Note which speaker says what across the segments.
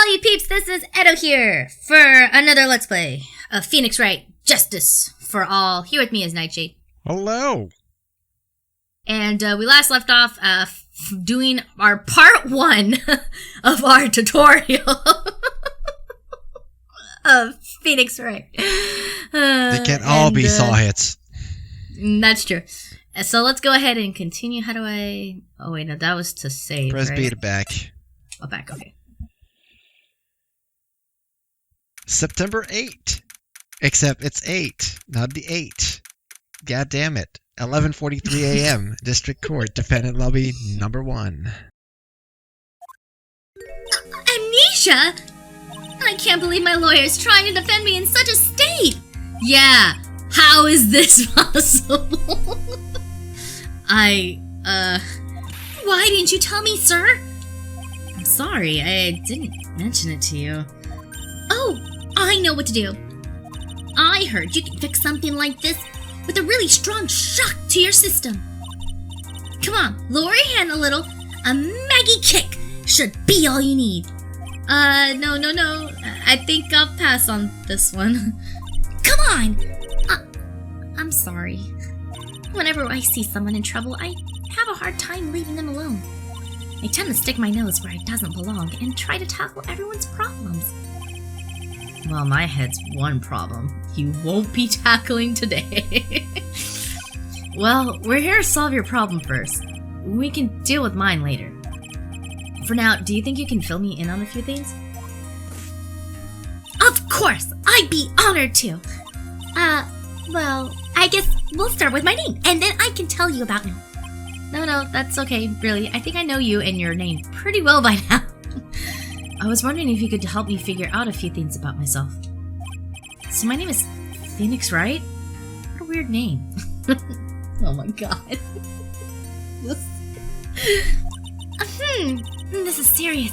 Speaker 1: all you peeps, this is Edo here for another Let's Play of Phoenix Wright, Justice for All. Here with me is Nightshade.
Speaker 2: Hello!
Speaker 1: And we last left off doing our part 1 of our tutorial of Phoenix Wright.
Speaker 2: They can't all be saw hits.
Speaker 1: That's true. So let's go ahead and continue. How do I... Oh wait, no, that was to save,
Speaker 2: Press
Speaker 1: right?
Speaker 2: B to back.
Speaker 1: Oh, back, okay.
Speaker 2: September 8. Except it's 8, not the 8. God damn it. 11:43 a.m. District Court, Defendant Lobby number 1.
Speaker 1: Amnesia? I can't believe my lawyer is trying to defend me in such a state! Yeah, how is this possible? Why didn't you tell me, sir? I'm sorry, I didn't mention it to you. Oh, I know what to do. I heard you can fix something like this with a really strong shock to your system. Come on, lower your hand a little. A Maggie kick should be all you need. No. I think I'll pass on this one. Come on! I'm sorry. Whenever I see someone in trouble, I have a hard time leaving them alone. I tend to stick my nose where it doesn't belong and try to tackle everyone's problems. Well, my head's one problem. You won't be tackling today. Well, we're here to solve your problem first. We can deal with mine later. For now, do you think you can fill me in on a few things? Of course! I'd be honored to! Well, I guess we'll start with my name, and then I can tell you about me. No, that's okay, really. I think I know you and your name pretty well by now. I was wondering if you could help me figure out a few things about myself. So my name is Phoenix Wright? What a weird name. Oh my god. This is serious.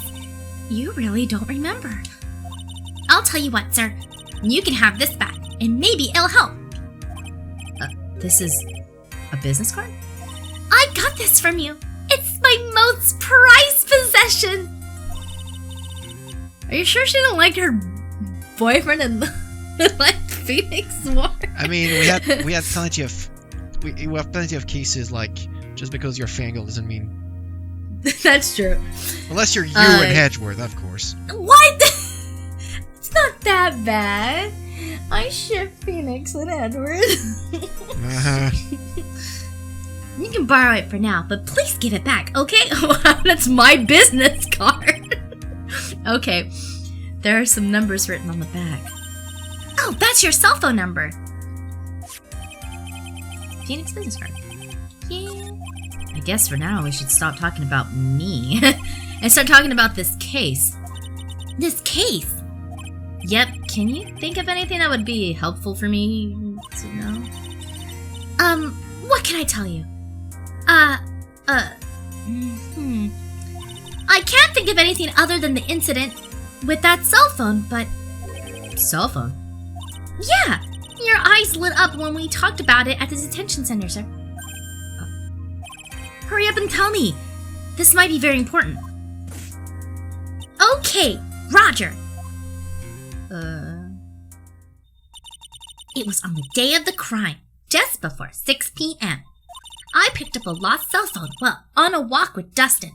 Speaker 1: You really don't remember. I'll tell you what, sir. You can have this back, and maybe it'll help. This is a business card? I got this from you. It's my most prized possession. Are you sure she didn't like her boyfriend and like Phoenix more?
Speaker 2: I mean, we had plenty of cases like just because you're a fangirl doesn't mean.
Speaker 1: That's true.
Speaker 2: Unless you're you and Hedgeworth, of course.
Speaker 1: What? It's not that bad. I ship Phoenix and Edward. You can borrow it for now, but please give it back, okay? That's my business card. Okay, there are some numbers written on the back. Oh, that's your cell phone number. Phoenix business card. Yeah. I guess for now we should stop talking about me and start talking about this case. This case? Yep, can you think of anything that would be helpful for me to know? What can I tell you? I can't think of anything other than the incident with that cell phone, but... Cell phone? Yeah! Your eyes lit up when we talked about it at the detention center, sir. Hurry up and tell me! This might be very important. Okay, Roger! It was on the day of the crime, just before 6 p.m. I picked up a lost cell phone while on a walk with Dustin.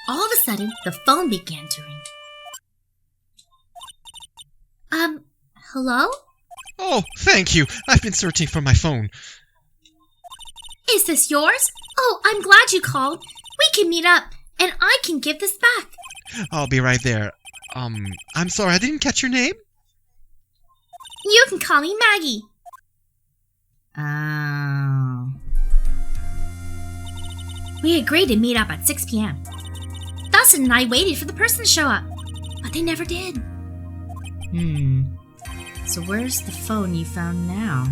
Speaker 1: All of a sudden, the phone began to ring. Hello?
Speaker 2: Oh, thank you. I've been searching for my phone.
Speaker 1: Is this yours? Oh, I'm glad you called. We can meet up, and I can give this back.
Speaker 2: I'll be right there. I'm sorry, I didn't catch your name?
Speaker 1: You can call me Maggie. We agreed to meet up at 6 p.m. Dustin and I waited for the person to show up, but they never did. So where's the phone you found now?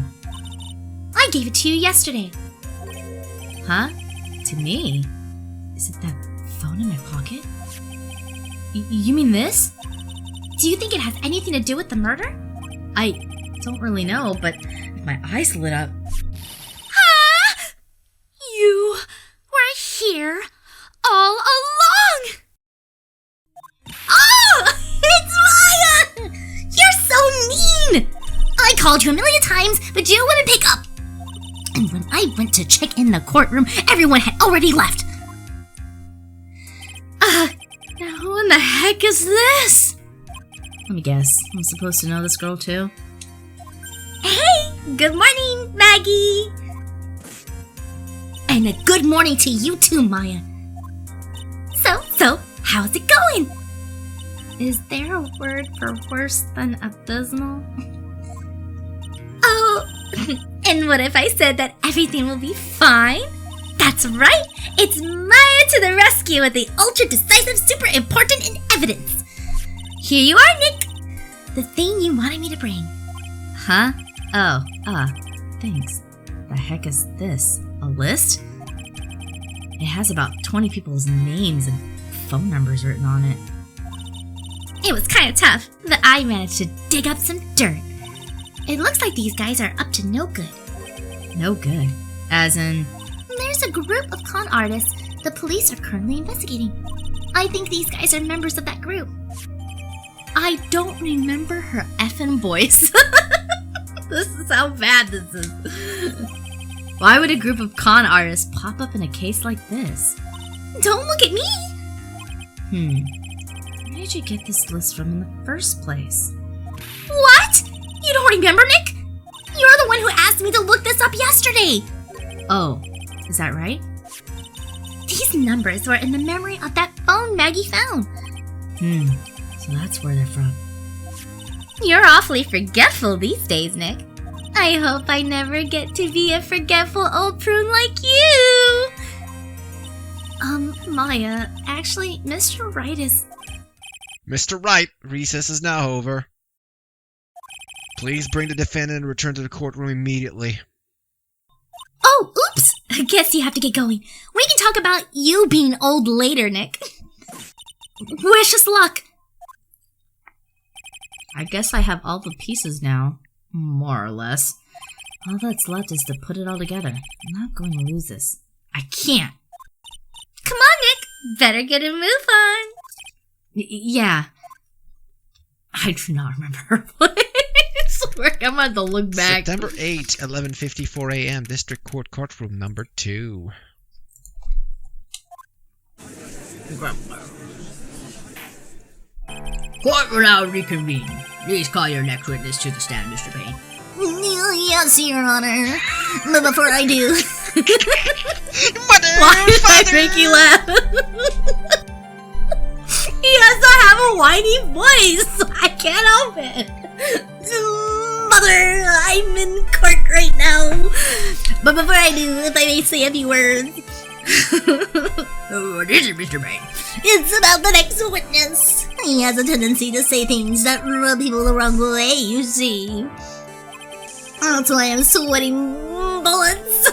Speaker 1: I gave it to you yesterday. Huh? To me? Is it that phone in my pocket? You mean this? Do you think it has anything to do with the murder? I don't really know, but my eyes lit up. Ah! there all along! Oh! It's Maya! You're so mean! I called you a million times, but you wouldn't pick up. And when I went to check in the courtroom, everyone had already left. Now who in the heck is this? Let me guess. I'm supposed to know this girl too? Hey! Good morning, Maggie! And a good morning to you too, Maya. So, how's it going? Is there a word for worse than abysmal? Oh, and what if I said that everything will be fine? That's right! It's Maya to the rescue with the ultra-decisive, super important in evidence. Here you are, Nick! The thing you wanted me to bring. Huh? Oh, thanks. The heck is this? A list? It has about 20 people's names and phone numbers written on it. It was kind of tough, but I managed to dig up some dirt. It looks like these guys are up to no good. No good? As in? There's a group of con artists the police are currently investigating. I think these guys are members of that group. I don't remember her effing voice. This is how bad this is. Why would a group of con artists pop up in a case like this? Don't look at me! Where did you get this list from in the first place? What? You don't remember, Nick? You're the one who asked me to look this up yesterday! Oh, is that right? These numbers were in the memory of that phone Maggie found. So that's where they're from. You're awfully forgetful these days, Nick. I hope I never get to be a forgetful old prune like you! Maya, actually, Mr. Wright is...
Speaker 2: Mr. Wright, recess is now over. Please bring the defendant and return to the courtroom immediately.
Speaker 1: Oh, oops! I guess you have to get going. We can talk about you being old later, Nick. Wish us luck! I guess I have all the pieces now. More or less. All that's left is to put it all together. I'm not going to lose this. I can't. Come on, Nick! Better get a move on! Yeah. I do not remember her voice. I'm going to look back.
Speaker 2: September 8, 11:54 a.m. District Court Courtroom number 2.
Speaker 3: Court will now reconvene. Please call your next witness to the stand, Mr. Payne.
Speaker 1: Yes, Your Honor. But before I do...
Speaker 2: Mother!
Speaker 1: Why did I make you laugh? He has to have a whiny voice. I can't help it. Mother, I'm in court right now. But before I do, if I may say a few words...
Speaker 3: What is it, Mr. Payne?
Speaker 1: It's about the next witness. He has a tendency to say things that rub people the wrong way, you see. That's why I'm sweating bullets.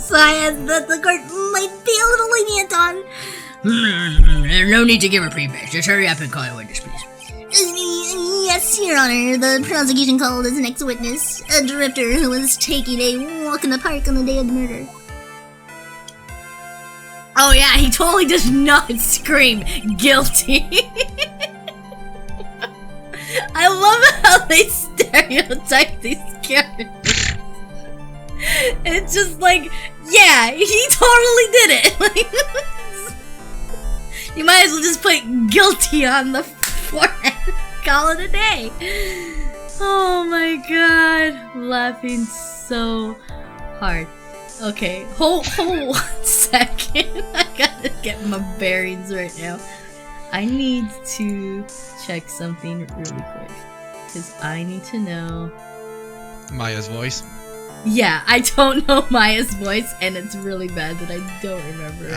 Speaker 1: So I ask that the court might be a little lenient on.
Speaker 3: No need to give a preface. Just hurry up and call your witness, please.
Speaker 1: Yes, Your Honor. The prosecution called as next witness a drifter who was taking a walk in the park on the day of the murder. Oh yeah, he totally does not scream guilty. I love how they stereotype these characters. It's just like, yeah, he totally did it. Like, you might as well just put guilty on the forehead. Call it a day. Oh my god. I'm laughing so hard. Okay, hold 1 second. I gotta get my bearings right now. I need to check something really quick. Because I need to know...
Speaker 2: Maya's voice.
Speaker 1: Yeah, I don't know Maya's voice, and it's really bad that I don't remember it.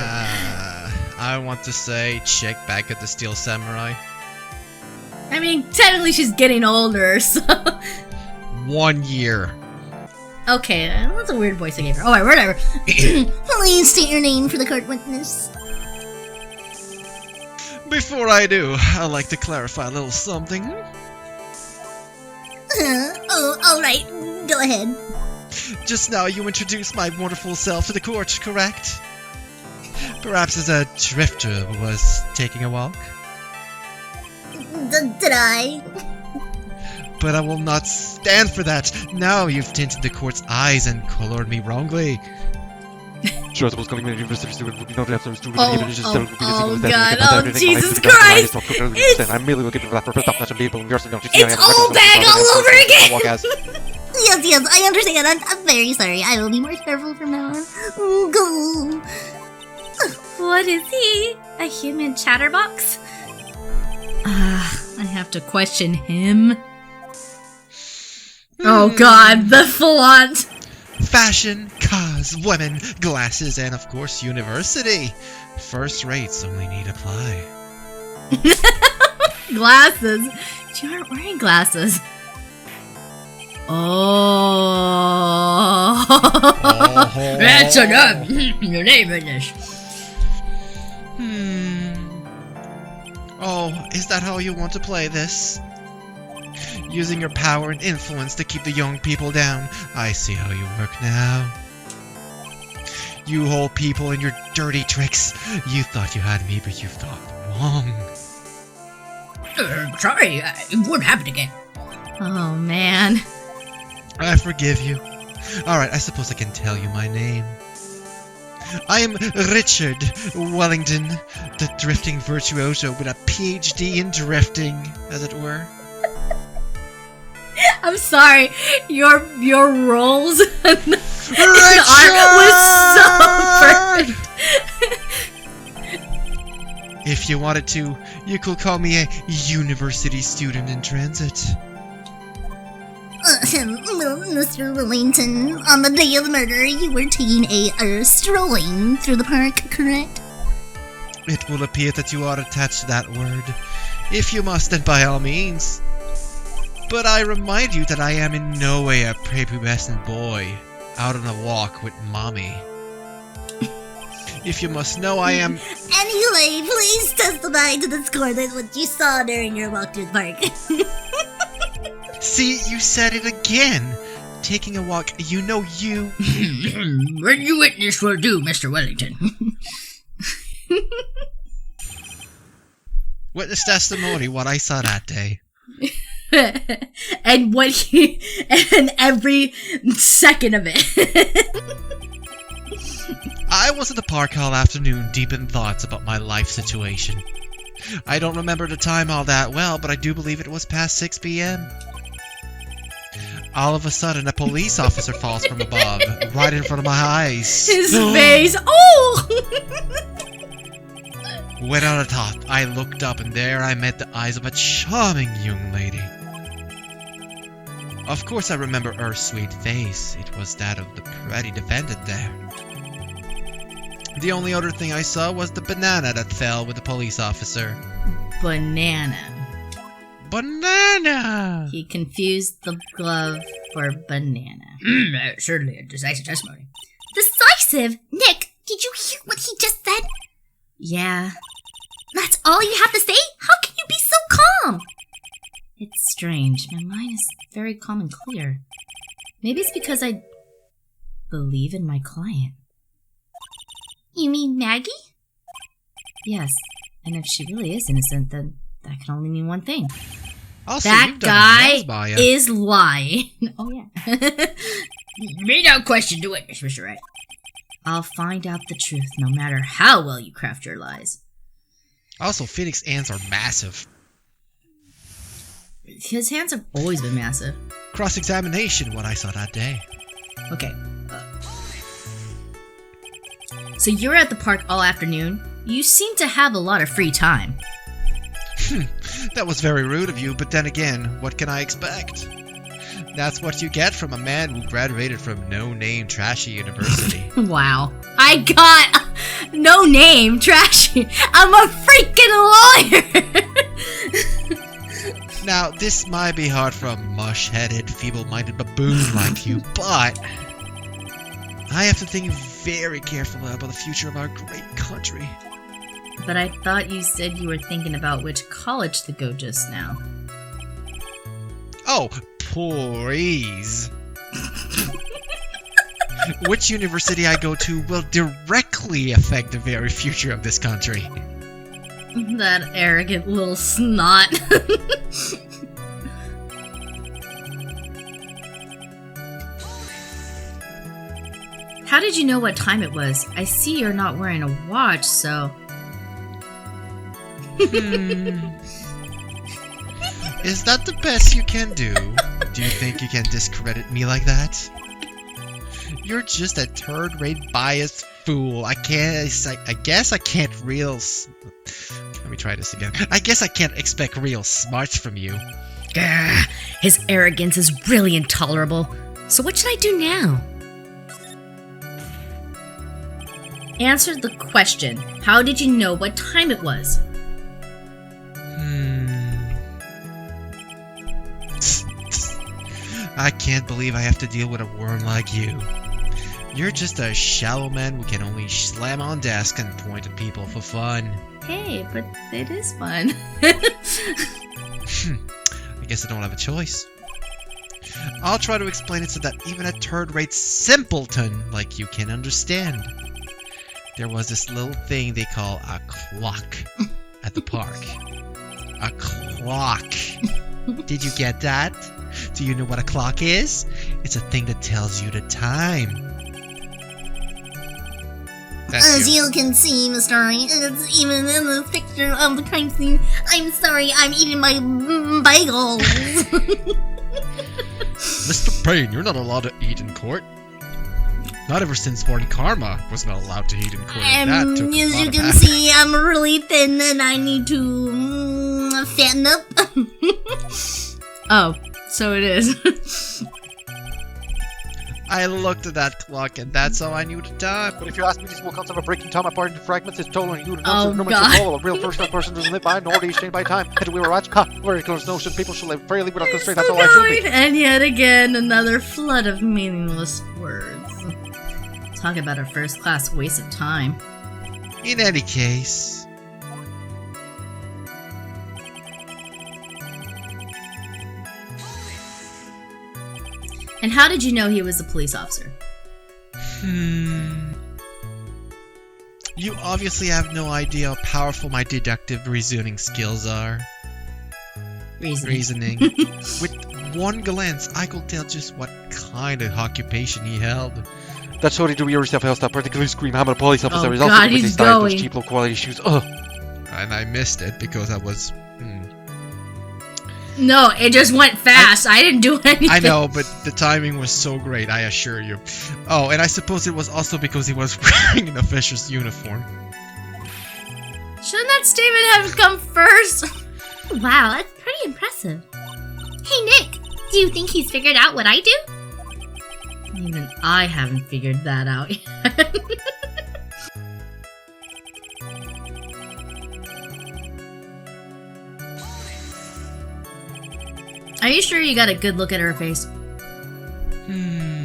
Speaker 2: I want to say check back at the Steel Samurai.
Speaker 1: I mean, technically she's getting older, so...
Speaker 2: 1 year.
Speaker 1: Okay, that's a weird voice I gave her. Alright, whatever. Please state your name for the court witness.
Speaker 2: Before I do, I'd like to clarify a little something.
Speaker 1: Alright, go ahead.
Speaker 2: Just now you introduced my wonderful self to the court, correct? Perhaps as a drifter was taking a walk?
Speaker 1: Did I?
Speaker 2: But I will not stand for that. Now you've tinted the court's eyes and colored me wrongly.
Speaker 1: Oh God, oh Jesus Christ! It's all back all over again! Yes, I understand. I'm very sorry. I will be more careful from now on. Go. What is he? A human chatterbox? I have to question him. Oh God, the flaunt!
Speaker 2: Fashion, cars, women, glasses, and of course university. First rates only need apply.
Speaker 1: Glasses? You aren't wearing glasses. Oh. That's enough. Your name is this.
Speaker 2: Oh, is that how you want to play this? Using your power and influence to keep the young people down. I see how you work now. You hold people in your dirty tricks. You thought you had me, but you thought wrong.
Speaker 3: Sorry, it won't happen again.
Speaker 1: Oh man.
Speaker 2: I forgive you. Alright, I suppose I can tell you my name. I am Richard Wellington, the drifting virtuoso with a PhD in drifting, as it were.
Speaker 1: I'm sorry. Your roles and
Speaker 2: Richard!
Speaker 1: art was so perfect.
Speaker 2: If you wanted to, you could call me a university student in transit.
Speaker 1: Mr. Wellington, on the day of the murder, you were taking a strolling through the park, correct?
Speaker 2: It will appear that you are attached to that word. If you must, then by all means. But I remind you that I am in no way a prepubescent boy, out on a walk with mommy. If you must know, I am...
Speaker 1: Anyway, please testify to this court that what you saw during your walk through the park.
Speaker 2: See, you said it again. Taking a walk, you know you...
Speaker 3: When you witness will do, Mr. Wellington.
Speaker 2: Witness testimony what I saw that day.
Speaker 1: and every second of it.
Speaker 2: I was at the park all afternoon, deep in thoughts about my life situation. I don't remember the time all that well, but I do believe it was past 6 p.m. All of a sudden, a police officer falls from above, right in front of my eyes.
Speaker 1: His face. Oh!
Speaker 2: When on the top, I looked up, and there I met the eyes of a charming young lady. Of course, I remember her sweet face. It was that of the pretty defendant there. The only other thing I saw was the banana that fell with the police officer.
Speaker 1: Banana.
Speaker 2: Banana!
Speaker 1: He confused the glove for banana.
Speaker 3: Certainly a decisive testimony.
Speaker 1: Decisive? Nick, did you hear what he just said? Yeah. That's all you have to say? How can you be so calm? It's strange. My mind is very calm and clear. Maybe it's because I believe in my client. You mean Maggie? Yes. And if she really is innocent, then that can only mean one thing.
Speaker 2: Also,
Speaker 1: that guy is lying. Oh, yeah.
Speaker 3: Be no question to witness, Mr. Wright.
Speaker 1: I'll find out the truth no matter how well you craft your lies.
Speaker 2: Also, Phoenix ants are massive.
Speaker 1: His hands have always been massive.
Speaker 2: Cross-examination, what I saw that day.
Speaker 1: Okay. So you're at the park all afternoon. You seem to have a lot of free time.
Speaker 2: That was very rude of you, but then again, what can I expect? That's what you get from a man who graduated from no-name trashy university.
Speaker 1: Wow. I got no name, trashy. I'm a freaking lawyer!
Speaker 2: Now, this might be hard for a mush-headed, feeble-minded baboon like you, but I have to think very carefully about the future of our great country.
Speaker 1: But I thought you said you were thinking about which college to go just now.
Speaker 2: Oh, please. Which university I go to will directly affect the very future of this country.
Speaker 1: That arrogant little snot. How did you know what time it was? I see you're not wearing a watch, so...
Speaker 2: Is that the best you can do? Do you think you can discredit me like that? You're just a third-rate biased fool. I guess I can't Let me try this again. I guess I can't expect real smarts from you.
Speaker 1: Gah, his arrogance is really intolerable. So what should I do now? Answer the question. How did you know what time it was?
Speaker 2: I can't believe I have to deal with a worm like you. You're just a shallow man who can only slam on desk and point at people for fun.
Speaker 1: Hey, but it is fun.
Speaker 2: I guess I don't have a choice. I'll try to explain it so that even a third-rate simpleton like you can understand. There was this little thing they call a clock at the park. A clock. Did you get that? Do you know what a clock is? It's a thing that tells you the time.
Speaker 4: As you can see, Mr. Wright, it's even in the picture of the crime scene. I'm sorry, I'm eating my bagels.
Speaker 2: Mr. Payne, you're not allowed to eat in court. Not ever since Horn Karma was not allowed to eat in court. That took
Speaker 4: as you can see, I'm really thin and I need to fatten up.
Speaker 1: Oh, so it is.
Speaker 2: I looked at that clock and that's how I knew the time.
Speaker 5: But if you ask me, this will concept of breaking time apart into fragments is totally new to
Speaker 1: Oh,
Speaker 5: no
Speaker 1: God.
Speaker 5: A real first-time person doesn't live by nor do you change by time. And we were rats. Ha! Very close notion. People should live freely without constraint. That's all I should be.
Speaker 1: And yet again, another flood of meaningless words. Talk about a first-class waste of time.
Speaker 2: In any case...
Speaker 1: And how did you know he was a police officer?
Speaker 2: You obviously have no idea how powerful my deductive reasoning skills are. Reasoning. With one glance, I could tell just what kind of occupation he held.
Speaker 5: That's how they do your stuff else. That particularly scream. I'm a police officer.
Speaker 1: Oh,
Speaker 5: He's
Speaker 1: God,
Speaker 5: also with
Speaker 1: he's
Speaker 5: his style, those
Speaker 1: going.
Speaker 5: cheap, low-quality shoes. Ugh.
Speaker 2: And I missed it because I was...
Speaker 1: No, it just went fast. I didn't do anything.
Speaker 2: I know, but the timing was so great, I assure you. Oh, and I suppose it was also because he was wearing an official's uniform.
Speaker 1: Shouldn't that statement have come first?
Speaker 4: Wow, that's pretty impressive. Hey, Nick, do you think he's figured out what I do?
Speaker 1: Even I haven't figured that out yet. Are you sure you got a good look at her face?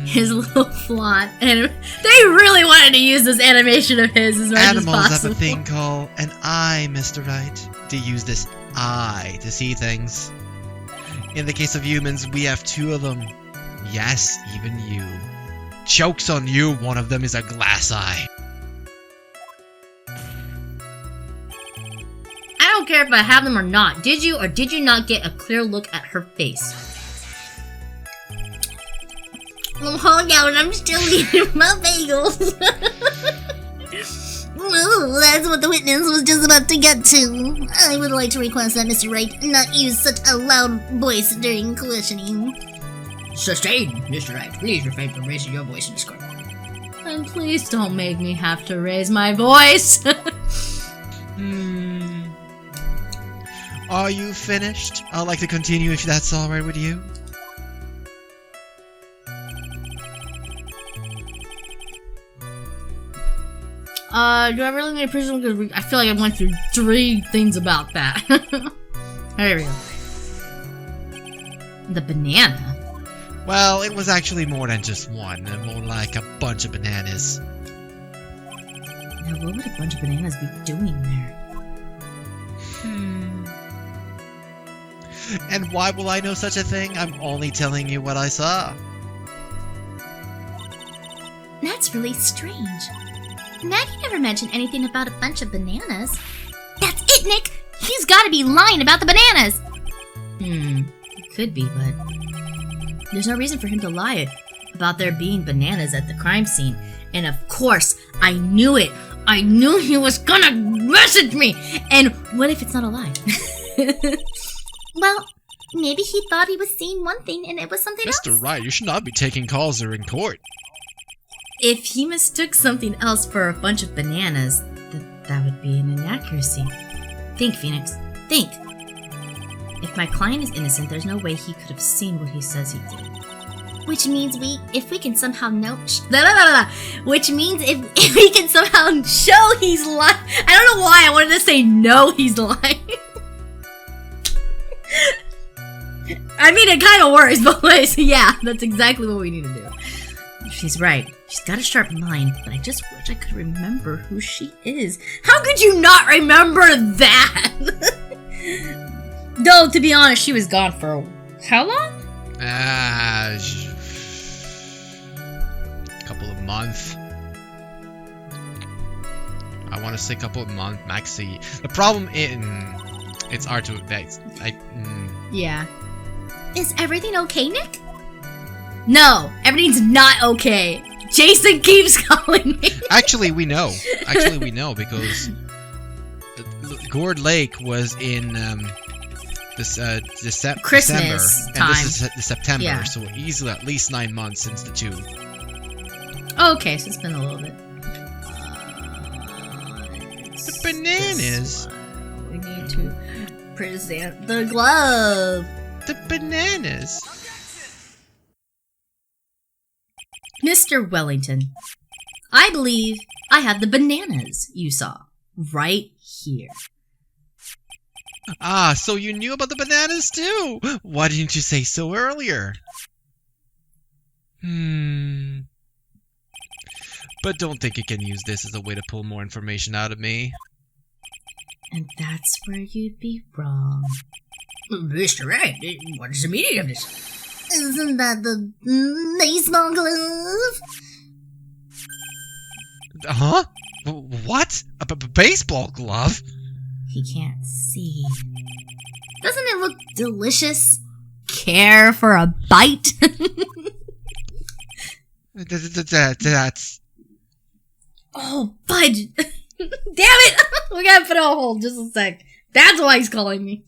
Speaker 1: His little flaunt. And they really wanted to use this animation of his as much
Speaker 2: Animals
Speaker 1: as
Speaker 2: have
Speaker 1: possible.
Speaker 2: a thing called an eye, Mr. Wright. To use this eye to see things. In the case of humans, we have two of them. Yes, even you. Joke's on you, one of them is a glass eye.
Speaker 1: I don't care if I have them or not. Did you or did you not get a clear look at her face?
Speaker 4: Well, hold on, I'm still eating my bagels. Ooh, that's what the witness was just about to get to. I would like to request that Mr. Wright not use such a loud voice during questioning.
Speaker 3: Sustained, Mr. Wright. Please refrain from raising your voice in this court.
Speaker 1: And please don't make me have to raise my voice.
Speaker 2: Are you finished? I'd like to continue if that's alright with you.
Speaker 1: Do I really need a prison? Because I feel like I went through 3 things about that. There we go. The banana.
Speaker 2: Well, it was actually more than just one, more like a bunch of bananas.
Speaker 1: Now, what would a bunch of bananas be doing there?
Speaker 2: And why will I know such a thing? I'm only telling you what I saw.
Speaker 1: That's really strange. Maggie never mentioned anything about a bunch of bananas. That's it, Nick! He's gotta be lying about the bananas! Could be, but there's no reason for him to lie about there being bananas at the crime scene. And of course, I knew it! I knew he was gonna message me! And what if it's not a lie? Well, maybe he thought he was seeing one thing and it was something else.
Speaker 2: Mr. Wright, you should not be taking calls or in court.
Speaker 1: If he mistook something else for a bunch of bananas, that would be an inaccuracy. Think, Phoenix. Think. If my client is innocent, there's no way he could have seen what he says he did. Which means if we can somehow know... Which means if we can somehow show he's lying... I don't know why I wanted to say no, he's lying. I mean, it kind of works both ways. Yeah, that's exactly what we need to do. She's right. She's got a sharp mind, but I just wish I could remember who she is. How could you not remember that? Though, to be honest, she was gone for how long?
Speaker 2: Couple of months. I want to say couple of months, maxi. The problem it's hard to
Speaker 1: Yeah. Is everything okay, Nick? No, everything's not okay. Jason keeps calling me.
Speaker 2: Actually, we know. Because Gourd Lake was in December,
Speaker 1: Christmas
Speaker 2: and
Speaker 1: time.
Speaker 2: this is September,
Speaker 1: Yeah.
Speaker 2: so easily at least 9 months since the two.
Speaker 1: Okay, so it's been a little bit.
Speaker 2: The bananas.
Speaker 1: We need to present the glove.
Speaker 2: The bananas.
Speaker 1: Mr. Wellington, I believe I have the bananas you saw right here.
Speaker 2: Ah, so you knew about the bananas too? Why didn't you say so earlier? But don't think you can use this as a way to pull more information out of me.
Speaker 1: And that's where you'd be wrong.
Speaker 3: Mr. Wright, what is the meaning of this?
Speaker 4: Isn't that the baseball glove?
Speaker 2: Huh? What? A baseball glove?
Speaker 1: He can't see. Doesn't it look delicious? Care for a bite?
Speaker 2: That's...
Speaker 1: Oh, Budge! Damn it! We gotta put it on hold just a sec. That's why he's calling me.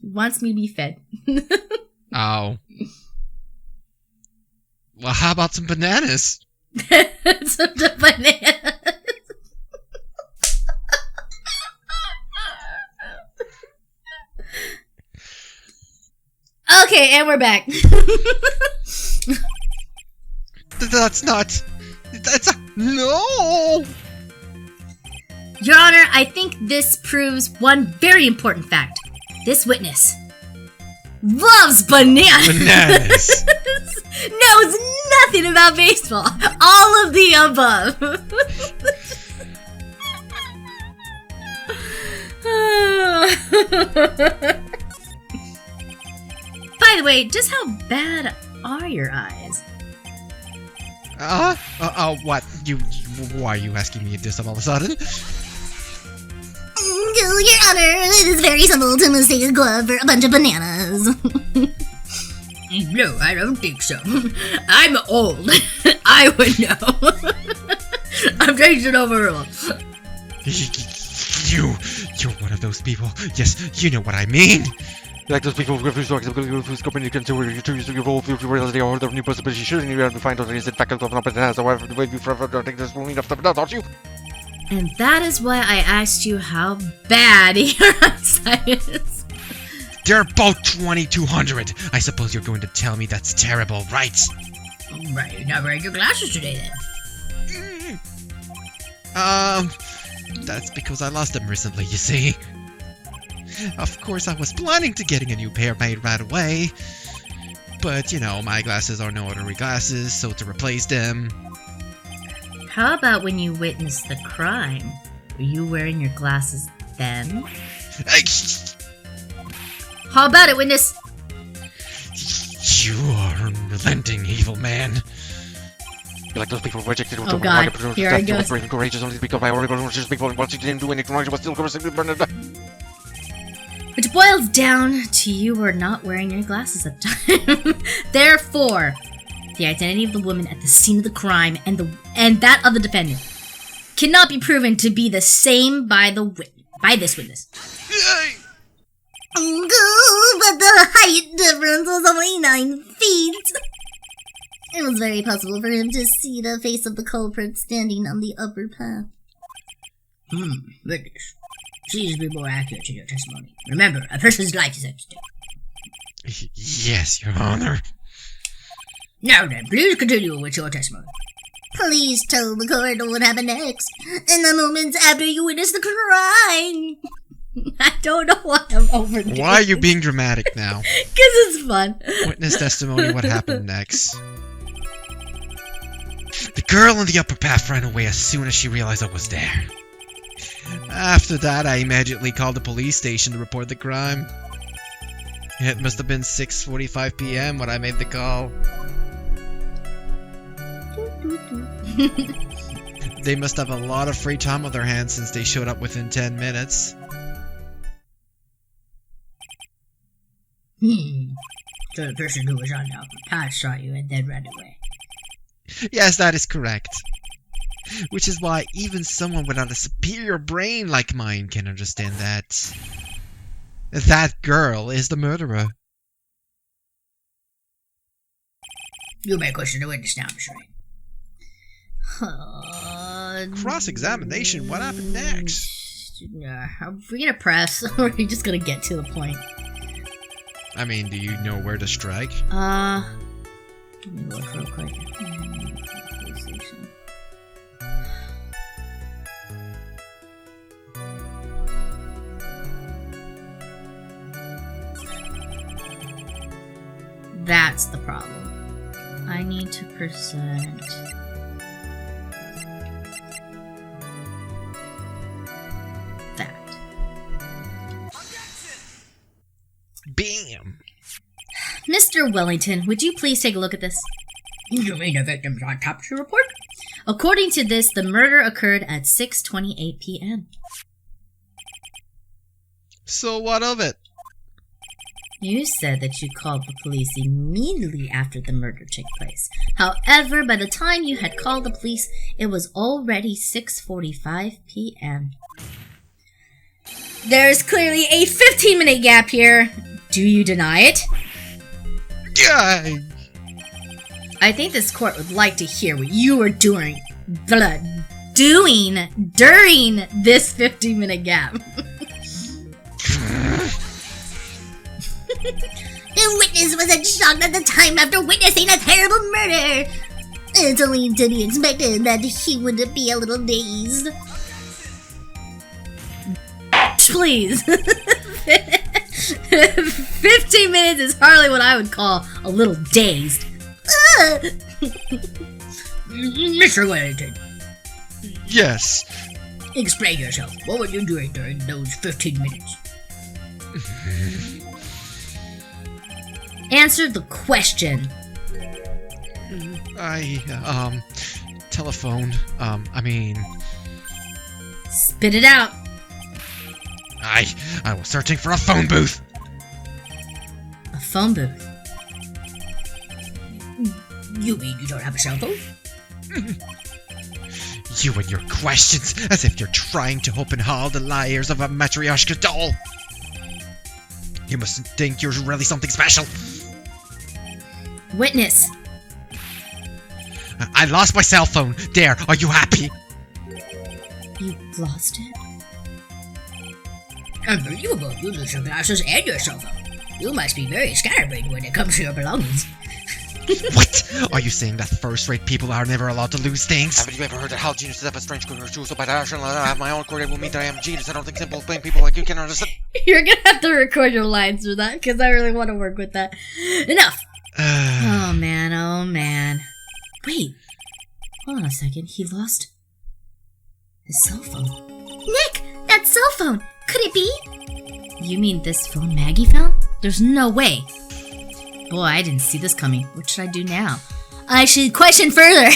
Speaker 1: He wants me to be fed.
Speaker 2: Oh. Well, how about some bananas?
Speaker 1: Some bananas. Okay, and we're back.
Speaker 2: That's not... No!
Speaker 1: Your Honor, I think this proves one very important fact. This witness loves bananas.
Speaker 2: Bananas.
Speaker 1: Knows nothing about baseball. All of the above. By the way, just how bad are your eyes?
Speaker 2: What? Why are you asking me this all of a sudden?
Speaker 4: Your Honor, it is very simple to mistake a glove for a bunch of bananas.
Speaker 3: No, I don't think so. I'm old. I would know. I'm changing overruled.
Speaker 2: You're one of those people. Yes, you know what I mean.
Speaker 5: Like those people who refuse to accept who's company you can do you choose to evolve if you realize they are the new possibility shouldn't you have to find out that is in fact of not bananas however the way you forever don't think this will mean after bananas, aren't you?
Speaker 1: And that is why I asked you how bad your eyesight is.
Speaker 2: They're both 2200. I suppose you're going to tell me that's terrible, right?
Speaker 3: Right, you're not wearing your glasses today then.
Speaker 2: That's because I lost them recently, you see. Of course, I was planning to getting a new pair made right away. But, you know, my glasses are no ordinary glasses, so to replace them...
Speaker 1: How about when you witnessed the crime? Were you wearing your glasses then? How about it, witness?
Speaker 2: You are a unrelenting evil man.
Speaker 5: You're like those people rejected.
Speaker 1: Oh God, here I go.
Speaker 5: Brave and courageous, only because by horrible just people what you didn't do anything wrong, you was still going to burn it.
Speaker 1: Which boils down to you were not wearing your glasses at the time. Therefore, the identity of the woman at the scene of the crime and that of the defendant cannot be proven to be the same by this witness.
Speaker 4: But the height difference was only 9 feet. It was very possible for him to see the face of the culprit standing on the upper path.
Speaker 3: Witness. Please be more accurate in your testimony. Remember, a person's life is at stake.
Speaker 2: Yes, Your Honor.
Speaker 3: Now then, please continue with your testimony.
Speaker 4: Please tell the coroner what happened next, in the moments after you witnessed the crime.
Speaker 1: I don't know why I'm overdoing
Speaker 2: Why are you being dramatic now?
Speaker 1: Because it's fun.
Speaker 2: Witness testimony, what happened next? The girl in the upper path ran away as soon as she realized I was there. After that, I immediately called the police station to report the crime. It must have been 6:45 p.m. when I made the call. They must have a lot of free time on their hands since they showed up within 10 minutes.
Speaker 3: So the person who was on the upper path saw you and then ran away.
Speaker 2: Yes, that is correct. Which is why even someone without a superior brain like mine can understand that. That girl is the murderer.
Speaker 3: You may question the witness now, Miss Wright.
Speaker 2: Cross-examination? What happened next?
Speaker 1: Are we gonna press, or are we just gonna get to the point?
Speaker 2: I mean, do you know where to strike?
Speaker 1: Let me look real quick. That's the problem. I need to present that.
Speaker 2: Bam!
Speaker 1: Mr. Wellington, would you please take a look at this?
Speaker 3: You mean the victim's autopsy report?
Speaker 1: According to this, the murder occurred at 6:28 p.m.
Speaker 2: So what of it?
Speaker 1: You said that you called the police immediately after the murder took place. However, by the time you had called the police, it was already 6:45 p.m. There's clearly a 15-minute gap here. Do you deny it?
Speaker 2: Yeah.
Speaker 1: I think this court would like to hear what you were doing during this 15-minute gap.
Speaker 4: The witness was in shock at the time after witnessing a terrible murder. It's only to be expected that he would be a little dazed.
Speaker 1: Please. 15 minutes is hardly what I would call a little dazed.
Speaker 3: Mr. Wellington,
Speaker 2: Yes.
Speaker 3: explain yourself. What were you doing during those 15 minutes?
Speaker 1: Answer the question.
Speaker 2: I, telephoned.
Speaker 1: Spit it out.
Speaker 2: I was searching for a phone booth.
Speaker 1: A phone booth.
Speaker 3: You mean you don't have a cell phone?
Speaker 2: You and your questions, as if you're trying to open all the layers of a matryoshka doll. You mustn't think you're really something special.
Speaker 1: Witness.
Speaker 2: I lost my cell phone. There, are you happy?
Speaker 1: You lost it?
Speaker 3: Unbelievable, you lose your glasses and your cell phone. You must be very scatterbrained when it comes to your belongings.
Speaker 2: What? Are you saying that first-rate people are never allowed to lose things?
Speaker 5: Haven't you ever heard that how geniuses have a strange choose so by that I have my own core will mean that I am a genius. I don't think simple plain people like you can understand.
Speaker 1: You're gonna have to record your lines for that, because I really want to work with that. Enough! Oh man, oh man. Wait. Hold on a second. He lost his cell phone.
Speaker 4: Nick, that cell phone. Could it be?
Speaker 1: You mean this phone Maggie found? There's no way. Boy, I didn't see this coming. What should I do now? I should question further.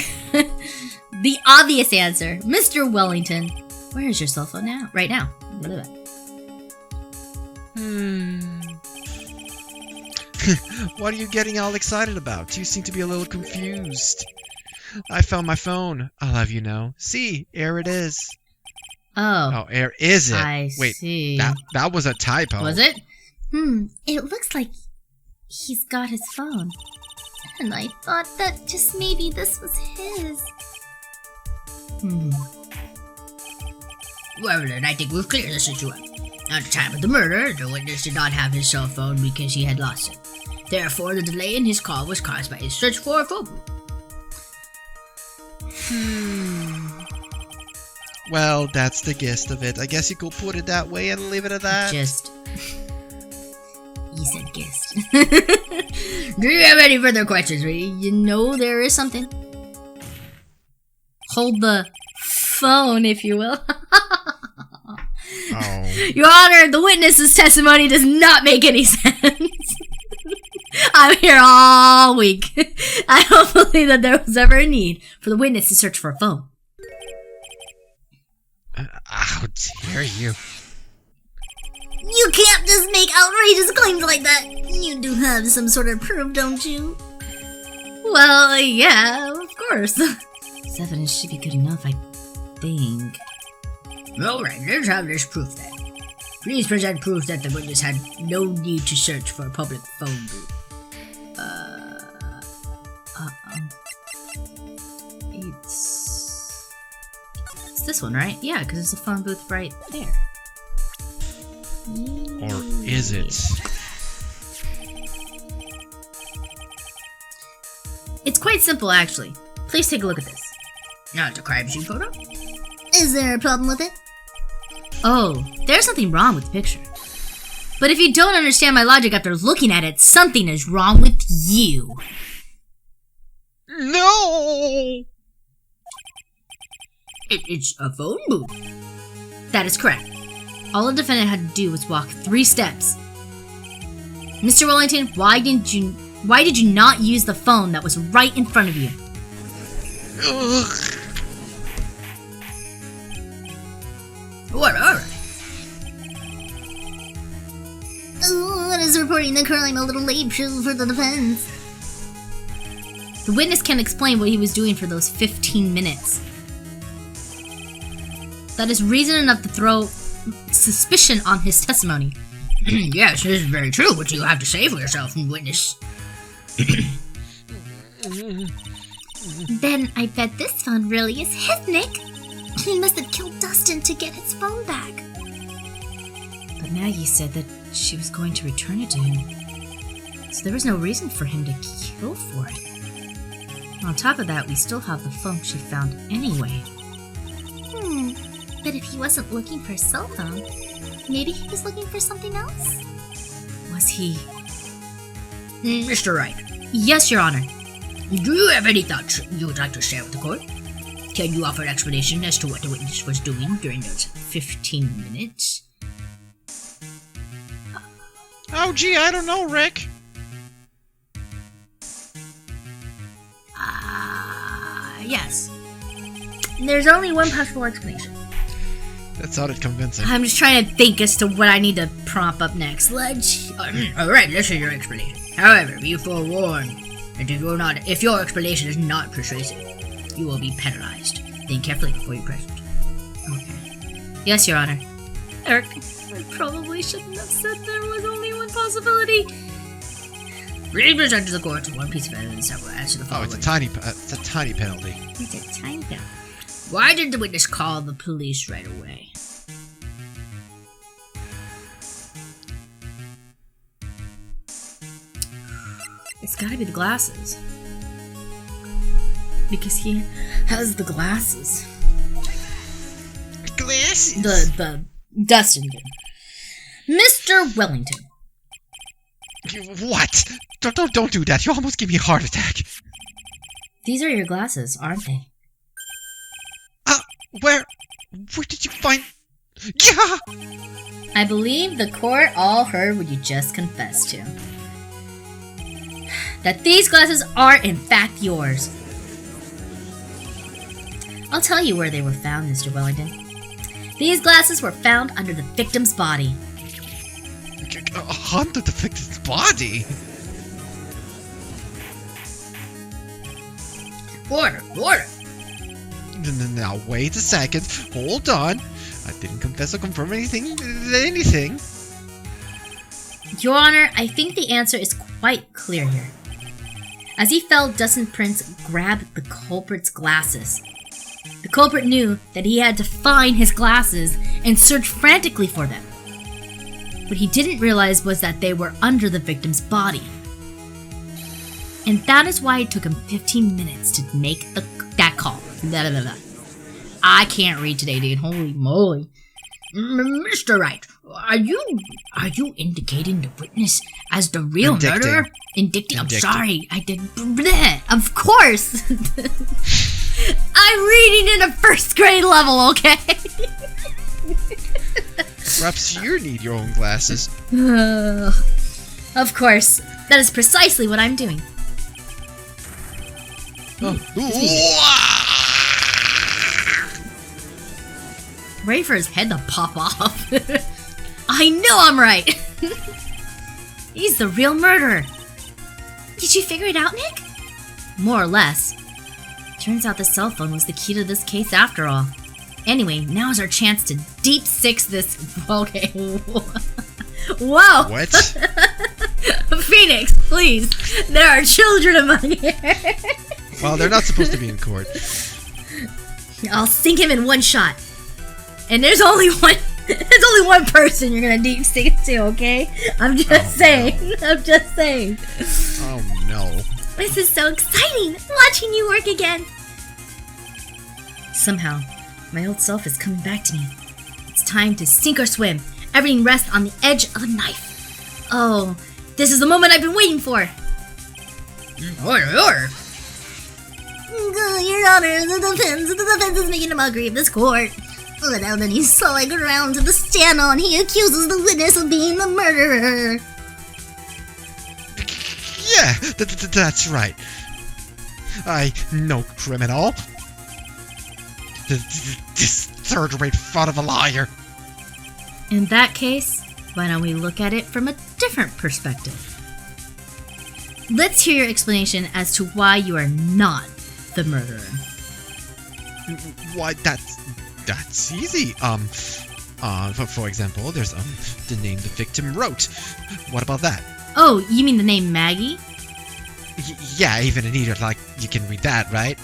Speaker 1: The obvious answer, Mr. Wellington. Where is your cell phone now? Right now. Blah, blah.
Speaker 2: What are you getting all excited about? You seem to be a little confused. I found my phone. I'll have you know. See, here it is.
Speaker 1: Oh,
Speaker 2: here is it.
Speaker 1: I
Speaker 2: Wait,
Speaker 1: see.
Speaker 2: that was a typo.
Speaker 1: Was it?
Speaker 4: It looks like he's got his phone. And I thought that just maybe this was his.
Speaker 3: Well, then I think we've cleared the situation. At the time of the murder, the witness did not have his cell phone because he had lost it. Therefore, the delay in his call was caused by his search for a phone.
Speaker 2: Well, that's the gist of it. I guess you could put it that way and leave it at that.
Speaker 1: Just.
Speaker 3: You said gist. Do you have any further questions?
Speaker 1: You know there is something. Hold the phone, if you will.
Speaker 2: Oh.
Speaker 1: Your Honor, the witness's testimony does not make any sense. I'm here all week. I don't believe that there was ever a need for the witness to search for a phone.
Speaker 2: How dare you?
Speaker 4: You can't just make outrageous claims like that. You do have some sort of proof, don't you?
Speaker 1: Well, yeah, of course. This evidence should be good enough, I think.
Speaker 3: Alright, let's have this proof then. Please present proof that the witness had no need to search for a public phone booth.
Speaker 1: It's this one, right? Yeah, because there's a phone booth right there.
Speaker 2: Or is it?
Speaker 1: It's quite simple, actually. Please take a look at this.
Speaker 3: Now it's a crime scene photo.
Speaker 4: Is there a problem with it?
Speaker 1: Oh, there's something wrong with the picture. But if you don't understand my logic after looking at it, something is wrong with you.
Speaker 2: No!
Speaker 3: It's a phone booth.
Speaker 1: That is correct. All the defendant had to do was walk 3 steps. Mr. Wellington, why did you not use the phone that was right in front of you?
Speaker 2: Ugh.
Speaker 3: Alright.
Speaker 4: What is reporting the crime a little late for the defense?
Speaker 1: The witness can explain what he was doing for those 15 minutes. That is reason enough to throw suspicion on his testimony.
Speaker 3: Yes, this is very true. What do you have to say for yourself, witness?
Speaker 4: Then I bet this phone really is his, Nick. He must have killed Dustin to get his phone back.
Speaker 1: But Maggie said that she was going to return it to him. So there was no reason for him to kill for it. On top of that, we still have the phone she found anyway.
Speaker 4: But if he wasn't looking for a cell phone, maybe he was looking for something else?
Speaker 1: Was he?
Speaker 3: Mr. Wright,
Speaker 1: Yes, Your Honor.
Speaker 3: do you have any thoughts you would like to share with the court? Can you offer an explanation as to what the witness was doing during those 15 minutes?
Speaker 2: Oh, gee, I don't know, Rick.
Speaker 3: Yes. There's only one possible explanation.
Speaker 2: That sounded convincing.
Speaker 1: I'm just trying to think as to what I need to prompt up next.
Speaker 3: Alright, listen to your explanation. However, be forewarned that if your explanation is not persuasive, you will be penalized. Think carefully before you press it.
Speaker 1: Okay. Yes, Your Honor. Eric, I probably shouldn't have said there was only one possibility.
Speaker 3: Please present to the court one piece of evidence that will answer the
Speaker 2: Oh,
Speaker 3: following.
Speaker 2: it's a tiny penalty.
Speaker 1: It's a tiny bit.
Speaker 3: Why did the witness call the police right away?
Speaker 1: It's gotta be the glasses. Because he has the glasses.
Speaker 2: Glasses?
Speaker 1: The Dustin did. Mr. Wellington.
Speaker 2: What? Don't do that. You almost gave me a heart attack.
Speaker 1: These are your glasses, aren't they?
Speaker 2: Where did you find? Yeah!
Speaker 1: I believe the court all heard what you just confessed to. That these glasses are in fact yours. I'll tell you where they were found, Mr. Wellington. These glasses were found under the victim's body.
Speaker 2: Under the victim's body?
Speaker 3: Order!
Speaker 2: Now, wait a second. Hold on. I didn't confess or confirm anything.
Speaker 1: Your Honor, I think the answer is quite clear here. As he fell, Dustin Prince grabbed the culprit's glasses. The culprit knew that he had to find his glasses and search frantically for them. What he didn't realize was that they were under the victim's body. And that is why it took him 15 minutes to make that call. Blah, blah, blah. I can't read today, dude. Holy moly.
Speaker 3: Mr. Wright, are you indicating the witness as the real murderer? Indicting. I'm sorry, I did.
Speaker 1: Bleh, of course. I'm reading in a first grade level, okay?
Speaker 2: Perhaps you need your own glasses.
Speaker 1: Of course. That is precisely what I'm doing. Ready for his head to pop off. I know I'm right. He's the real murderer. Did you figure it out, Nick? More or less. Turns out the cell phone was the key to this case after all. Anyway, now's our chance to deep six this. Okay. Whoa.
Speaker 2: What?
Speaker 1: Phoenix, please. There are children among here.
Speaker 2: Well, they're not supposed to be in court.
Speaker 1: I'll sink him in one shot. And there's only one person you're gonna deep sink to, okay? I'm just saying. No. I'm just saying.
Speaker 2: Oh no.
Speaker 1: This is so exciting, watching you work again. Somehow, my old self is coming back to me. It's time to sink or swim. Everything rests on the edge of a knife. Oh, this is the moment I've been waiting for.
Speaker 3: Order!
Speaker 4: Your Honor, the defense is making a mockery of this court. Without any solid ground to stand on, he accuses the witness of being the murderer.
Speaker 2: Yeah, that's right. I no criminal. This third-rate fraud of a liar.
Speaker 1: In that case, why don't we look at it from a different perspective? Let's hear your explanation as to why you are not the murderer.
Speaker 2: Why, that's easy. For example, there's the name the victim wrote. What about that?
Speaker 1: Oh, you mean the name Maggie?
Speaker 2: Yeah, even an idiot like you can read that, right?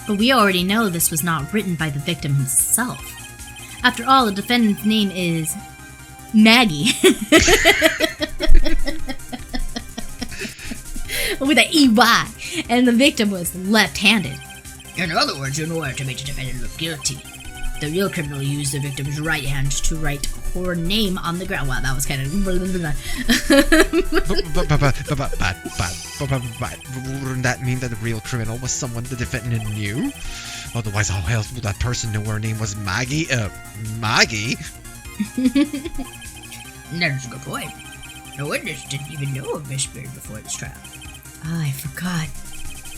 Speaker 1: But we already know this was not written by the victim himself. After all, the defendant's name is Maggie. With an EY. And the victim was left-handed.
Speaker 3: In other words, in order to make the defendant look guilty, the real criminal used the victim's right hand to write her name on the ground. Wow, that was kind of...
Speaker 2: Wouldn't that mean that the real criminal was someone the defendant knew? Otherwise, how else would that person know her name was Maggie? Maggie?
Speaker 3: That's a good point. The witness didn't even know of Miss Beard before this trial.
Speaker 1: Oh, I forgot.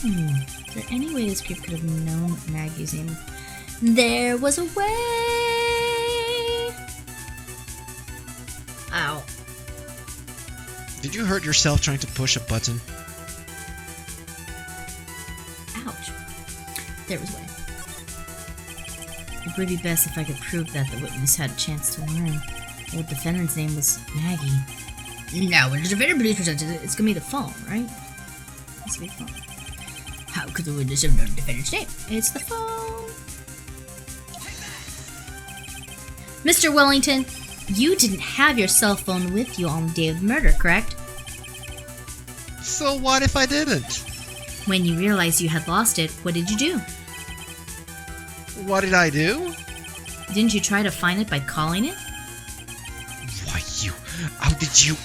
Speaker 1: Is there any way this group could have known Maggie's name? There was a way! Ow.
Speaker 2: Did you hurt yourself trying to push a button?
Speaker 1: Ouch. There was a way. It would be best if I could prove that the witness had a chance to learn that the defendant's name was Maggie.
Speaker 3: Now, when the defendant believes presented,
Speaker 1: It's gonna be the phone, right? It's gonna be the phone.
Speaker 3: how could the witness have known the defendant's name?
Speaker 1: It's the phone. Mr. Wellington, you didn't have your cell phone with you on the day of the murder, correct?
Speaker 2: So what if I didn't?
Speaker 1: When you realized you had lost it, what did you do?
Speaker 2: What did I do?
Speaker 1: Didn't you try to find it by calling it?
Speaker 2: Why, how did you...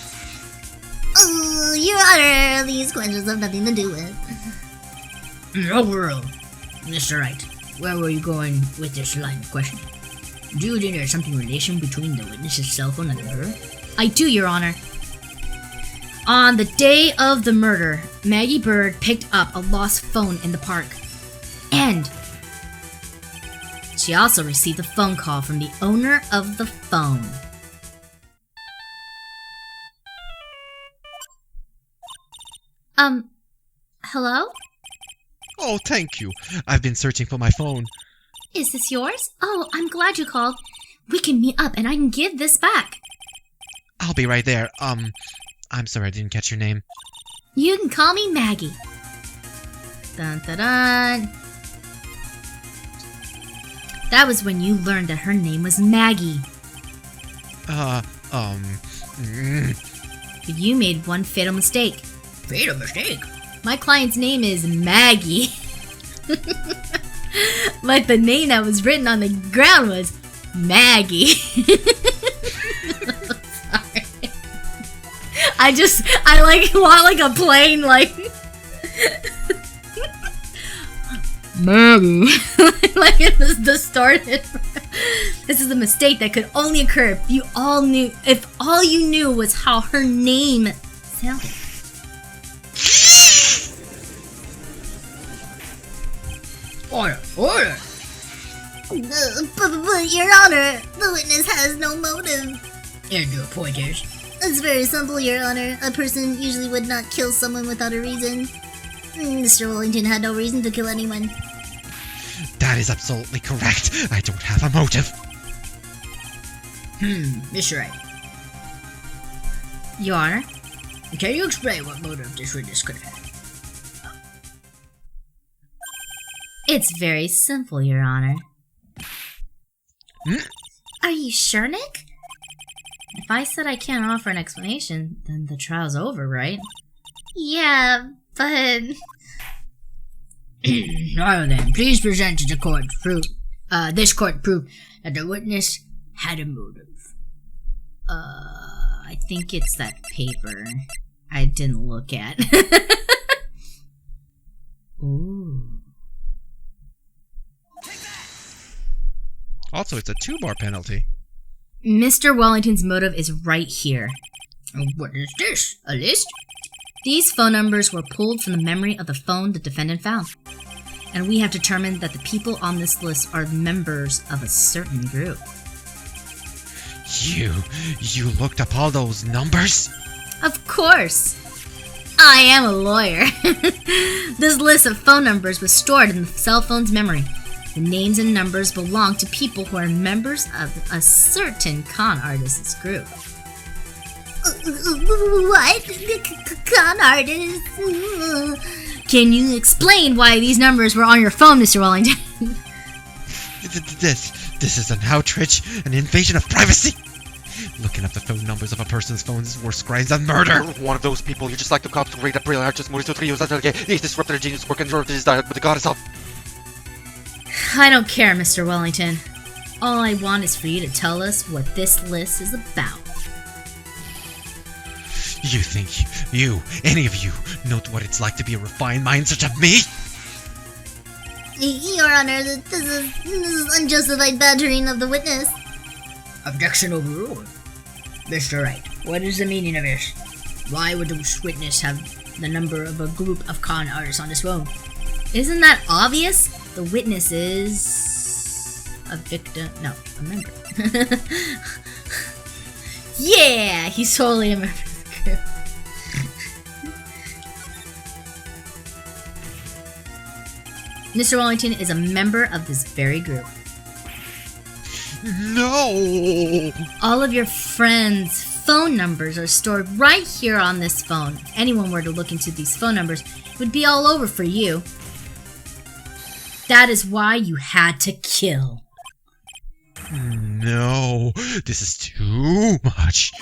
Speaker 4: Your Honor, these questions have nothing to do with.
Speaker 3: Overall, Mr. Wright, where were you going with this line of questioning? Do you think there's something in relation between the witness's cell phone and the murder?
Speaker 1: I do, Your Honor. On the day of the murder, Maggie Bird picked up a lost phone in the park. And She also received a phone call from the owner of the phone.
Speaker 4: Hello?
Speaker 2: Oh, thank you. I've been searching for my phone.
Speaker 1: Is this yours? Oh, I'm glad you called. We can meet up and I can give this back.
Speaker 2: I'll be right there. I'm sorry I didn't catch your name.
Speaker 1: You can call me Maggie. Dun dun dun. That was when you learned that her name was Maggie. But you made one fatal mistake.
Speaker 3: Fatal mistake?
Speaker 1: My client's name is Maggie. But the name that was written on the ground was Maggie. Sorry. I want like a plain like Maggie. Like it was distorted. This is a mistake that could only occur if all you knew was how her name sounded.
Speaker 3: Order! Order!
Speaker 4: But, Your Honor, the witness has no motive.
Speaker 3: And your point is?
Speaker 4: It's very simple, Your Honor. A person usually would not kill someone without a reason. Mr. Wellington had no reason to kill anyone.
Speaker 2: That is absolutely correct. I don't have a motive.
Speaker 3: Mr. Wright,
Speaker 1: Your Honor?
Speaker 3: can you explain what motive this witness could have?
Speaker 1: It's very simple, Your Honor.
Speaker 2: Hmm?
Speaker 1: Are you sure, Nick? If I said I can't offer an explanation, then the trial's over, right?
Speaker 4: Yeah, but...
Speaker 3: Now then, please present to the court proof, this court proof that the witness had a motive.
Speaker 1: I think it's that paper I didn't look at. Ooh.
Speaker 2: Also, it's a 2-bar penalty.
Speaker 1: Mr. Wellington's motive is right here.
Speaker 3: What is this? A list?
Speaker 1: These phone numbers were pulled from the memory of the phone the defendant found. And we have determined that the people on this list are members of a certain group.
Speaker 2: You looked up all those numbers?
Speaker 1: Of course! I am a lawyer. This list of phone numbers was stored in the cell phone's memory. The names and numbers belong to people who are members of a certain con artist's group.
Speaker 4: What? Con artist?
Speaker 1: Can you explain why these numbers were on your phone, Mr. Wellington?
Speaker 2: This is an outrage, an invasion of privacy. Looking up the phone numbers of a person's phone is worse crimes than murder.
Speaker 5: You're one of those people. You're just like the cops who raid up real artists, Mauricio Trillo's atelier. He's disrupted a genius work and disrupted his diet with the goddess of...
Speaker 1: I don't care, Mr. Wellington. All I want is for you to tell us what this list is about.
Speaker 2: You think any of you, know what it's like to be a refined mind such as me?
Speaker 4: Your Honor, this is unjustified badgering of the witness.
Speaker 3: Objection overruled. Mr. Wright, what is the meaning of this? Why would the witness have the number of a group of con artists on his phone?
Speaker 1: Isn't that obvious? The witness is... a victim... no, a member. Yeah! He's totally a member of the group. Mr. Wellington is a member of this very group.
Speaker 2: No!
Speaker 1: All of your friends' phone numbers are stored right here on this phone. If anyone were to look into these phone numbers, it would be all over for you. That is why you had to kill.
Speaker 2: No, this is too much.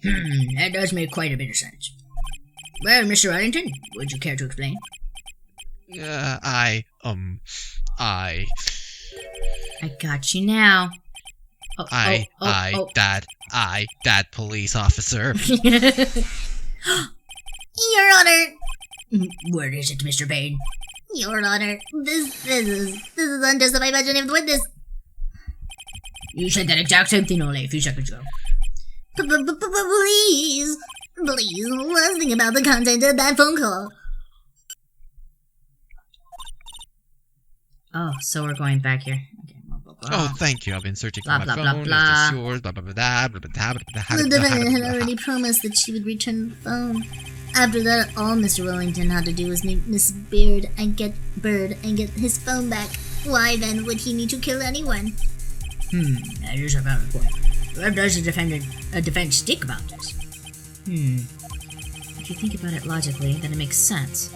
Speaker 3: That does make quite a bit of sense. Well, Mr. Wellington, would you care to explain?
Speaker 2: I
Speaker 1: got you now.
Speaker 2: That police officer.
Speaker 4: Your Honor,
Speaker 3: Where is it, Mr. Payne?
Speaker 4: Your Honor, this is unjustified badgering of the witness.
Speaker 3: You said that exact same thing only a few seconds ago.
Speaker 4: Please, let's think about the content of that phone call.
Speaker 1: Oh, so we're going back here. Okay, blah, blah, blah.
Speaker 2: Oh, thank you. I've been searching for
Speaker 1: Blah,
Speaker 2: my
Speaker 1: blah,
Speaker 2: phone.
Speaker 1: blah, blah.
Speaker 2: Is this yours? Blah, blah, blah, blah, blah, blah, blah, blah,
Speaker 4: The defendant had
Speaker 2: blah,
Speaker 4: already promised that she would return the phone. After that, all Mr. Wellington had to do was meet Miss Bird and get his phone back. Why then would he need to kill anyone?
Speaker 3: That is a valid point. Where does the defense stick about this?
Speaker 1: If you think about it logically, then it makes sense.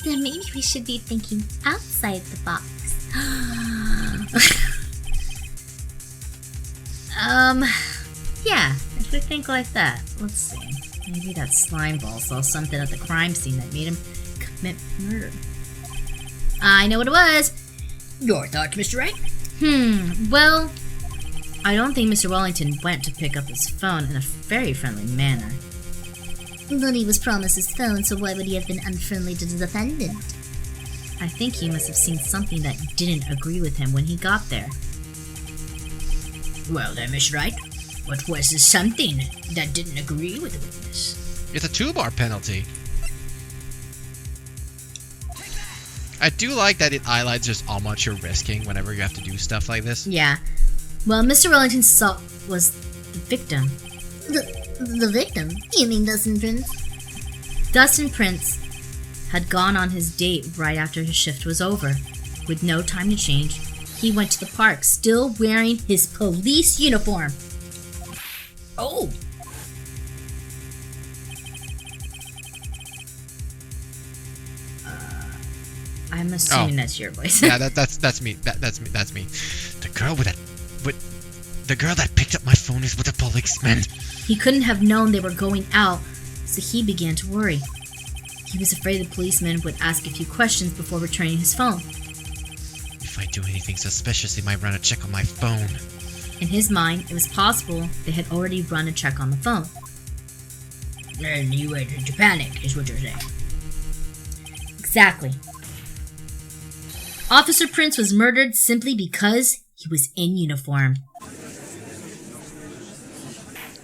Speaker 4: Then maybe we should be thinking outside the box.
Speaker 1: Yeah, if we think like that, let's see. Maybe that slime ball saw something at the crime scene that made him commit murder. I know what it was!
Speaker 3: Your thoughts, Mr. Wright?
Speaker 1: Well, I don't think Mr. Wellington went to pick up his phone in a very friendly manner.
Speaker 4: But he was promised his phone, so why would he have been unfriendly to the defendant?
Speaker 1: I think he must have seen something that didn't agree with him when he got there.
Speaker 3: Well then, Mr. Wright, what was the something that didn't agree with the witness?
Speaker 2: It's a 2-bar penalty. I do like that it highlights just how much you're risking whenever you have to do stuff like this.
Speaker 1: Yeah. Well, Mr. Wellington was the victim.
Speaker 4: The victim? You mean Dustin Prince?
Speaker 1: Dustin Prince had gone on his date right after his shift was over. With no time to change, he went to the park, still wearing his police uniform.
Speaker 3: Oh!
Speaker 1: I'm assuming that's your voice.
Speaker 2: Yeah, that's me. That's me. The girl the girl that picked up my phone is with a policeman.
Speaker 1: He couldn't have known they were going out, so he began to worry. He was afraid the policeman would ask a few questions before returning his phone.
Speaker 2: If I do anything suspicious, they might run a check on my phone.
Speaker 1: In his mind, it was possible they had already run a check on the phone.
Speaker 3: And you went into panic, is what you're saying.
Speaker 1: Exactly. Officer Prince was murdered simply because he was in uniform.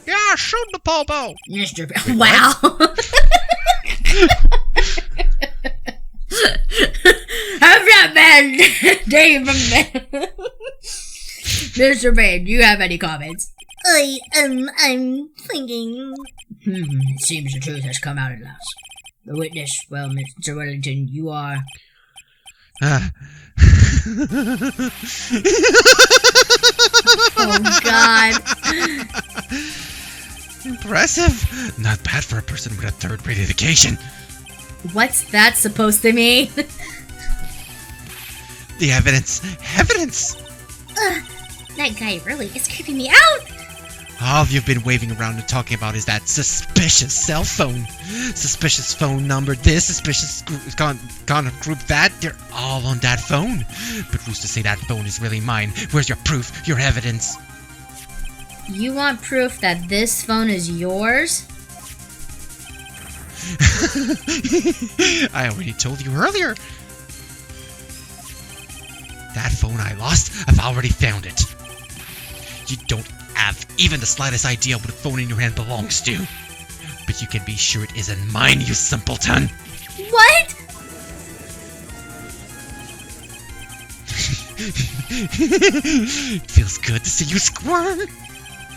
Speaker 2: Yeah, shoot the popo!
Speaker 3: Mr.
Speaker 1: Wow!
Speaker 3: Have that man, Dave, Mr. Bain, do you have any comments?
Speaker 4: I'm thinking...
Speaker 3: It seems the truth has come out at last. The witness, well, Mr. Wellington, you are...
Speaker 1: Oh, God.
Speaker 2: Impressive! Not bad for a person with a third-rate education.
Speaker 1: What's that supposed to mean?
Speaker 2: The evidence! Evidence!
Speaker 4: That guy really is creeping me out!
Speaker 2: All you've been waving around and talking about is that suspicious cell phone. Suspicious phone number this, suspicious gone group that. They're all on that phone. But who's to say that phone is really mine? Where's your proof? Your evidence?
Speaker 1: You want proof that this phone is yours?
Speaker 2: I already told you earlier. That phone I lost, I've already found it. You don't have even the slightest idea what a phone in your hand belongs to. But you can be sure it isn't mine, you simpleton.
Speaker 1: What?
Speaker 2: It feels good to see you squirm.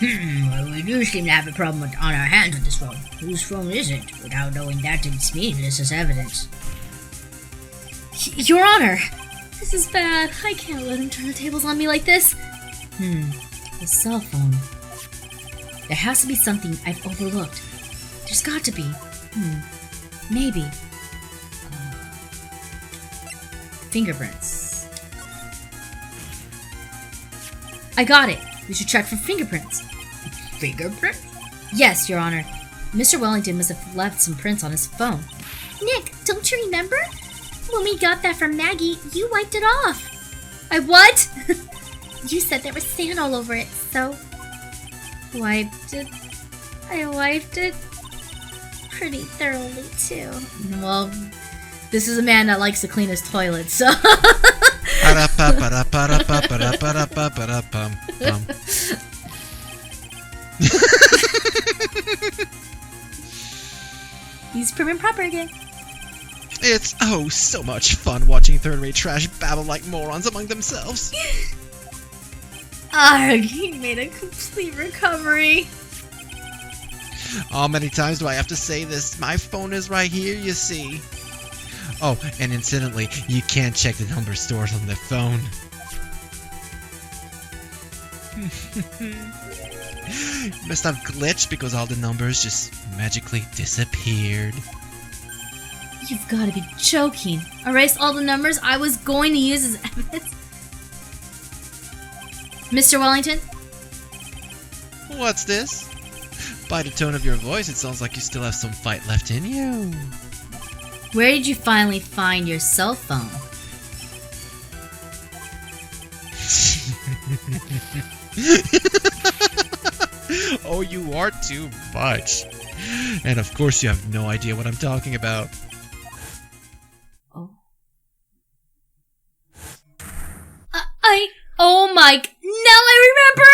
Speaker 3: Well, we do seem to have a problem on our hands with this phone. Whose phone is it? Without knowing that, it's meaningless as evidence.
Speaker 1: Your Honor! This is bad. I can't let him turn the tables on me like this. The cell phone. There has to be something I've overlooked. There's got to be. Maybe. Fingerprints. I got it. We should check for fingerprints.
Speaker 3: Fingerprint?
Speaker 1: Yes, Your Honor. Mr. Wellington must have left some prints on his phone.
Speaker 4: Nick, don't you remember? When we got that from Maggie, you wiped it off.
Speaker 1: I what?
Speaker 4: You said there was sand all over it, so...
Speaker 1: Wiped it? I wiped it?
Speaker 4: pretty thoroughly, too.
Speaker 1: Well, this is a man that likes to clean his toilet, so... He's prim and proper again.
Speaker 2: It's oh so much fun watching third-rate trash babble like morons among themselves.
Speaker 1: Arg, he made a complete recovery.
Speaker 2: How many times do I have to say this? My phone is right here, you see. Oh, and incidentally, you can't check the number stored on the phone. Must have glitched because all the numbers just magically disappeared.
Speaker 1: You've got to be joking. Erase all the numbers I was going to use as evidence. Mr. Wellington?
Speaker 2: What's this? By the tone of your voice, it sounds like you still have some fight left in you.
Speaker 1: Where did you finally find your cell phone?
Speaker 2: Oh, you are too much. And of course you have no idea what I'm talking about.
Speaker 1: Oh. Oh my, now I remember!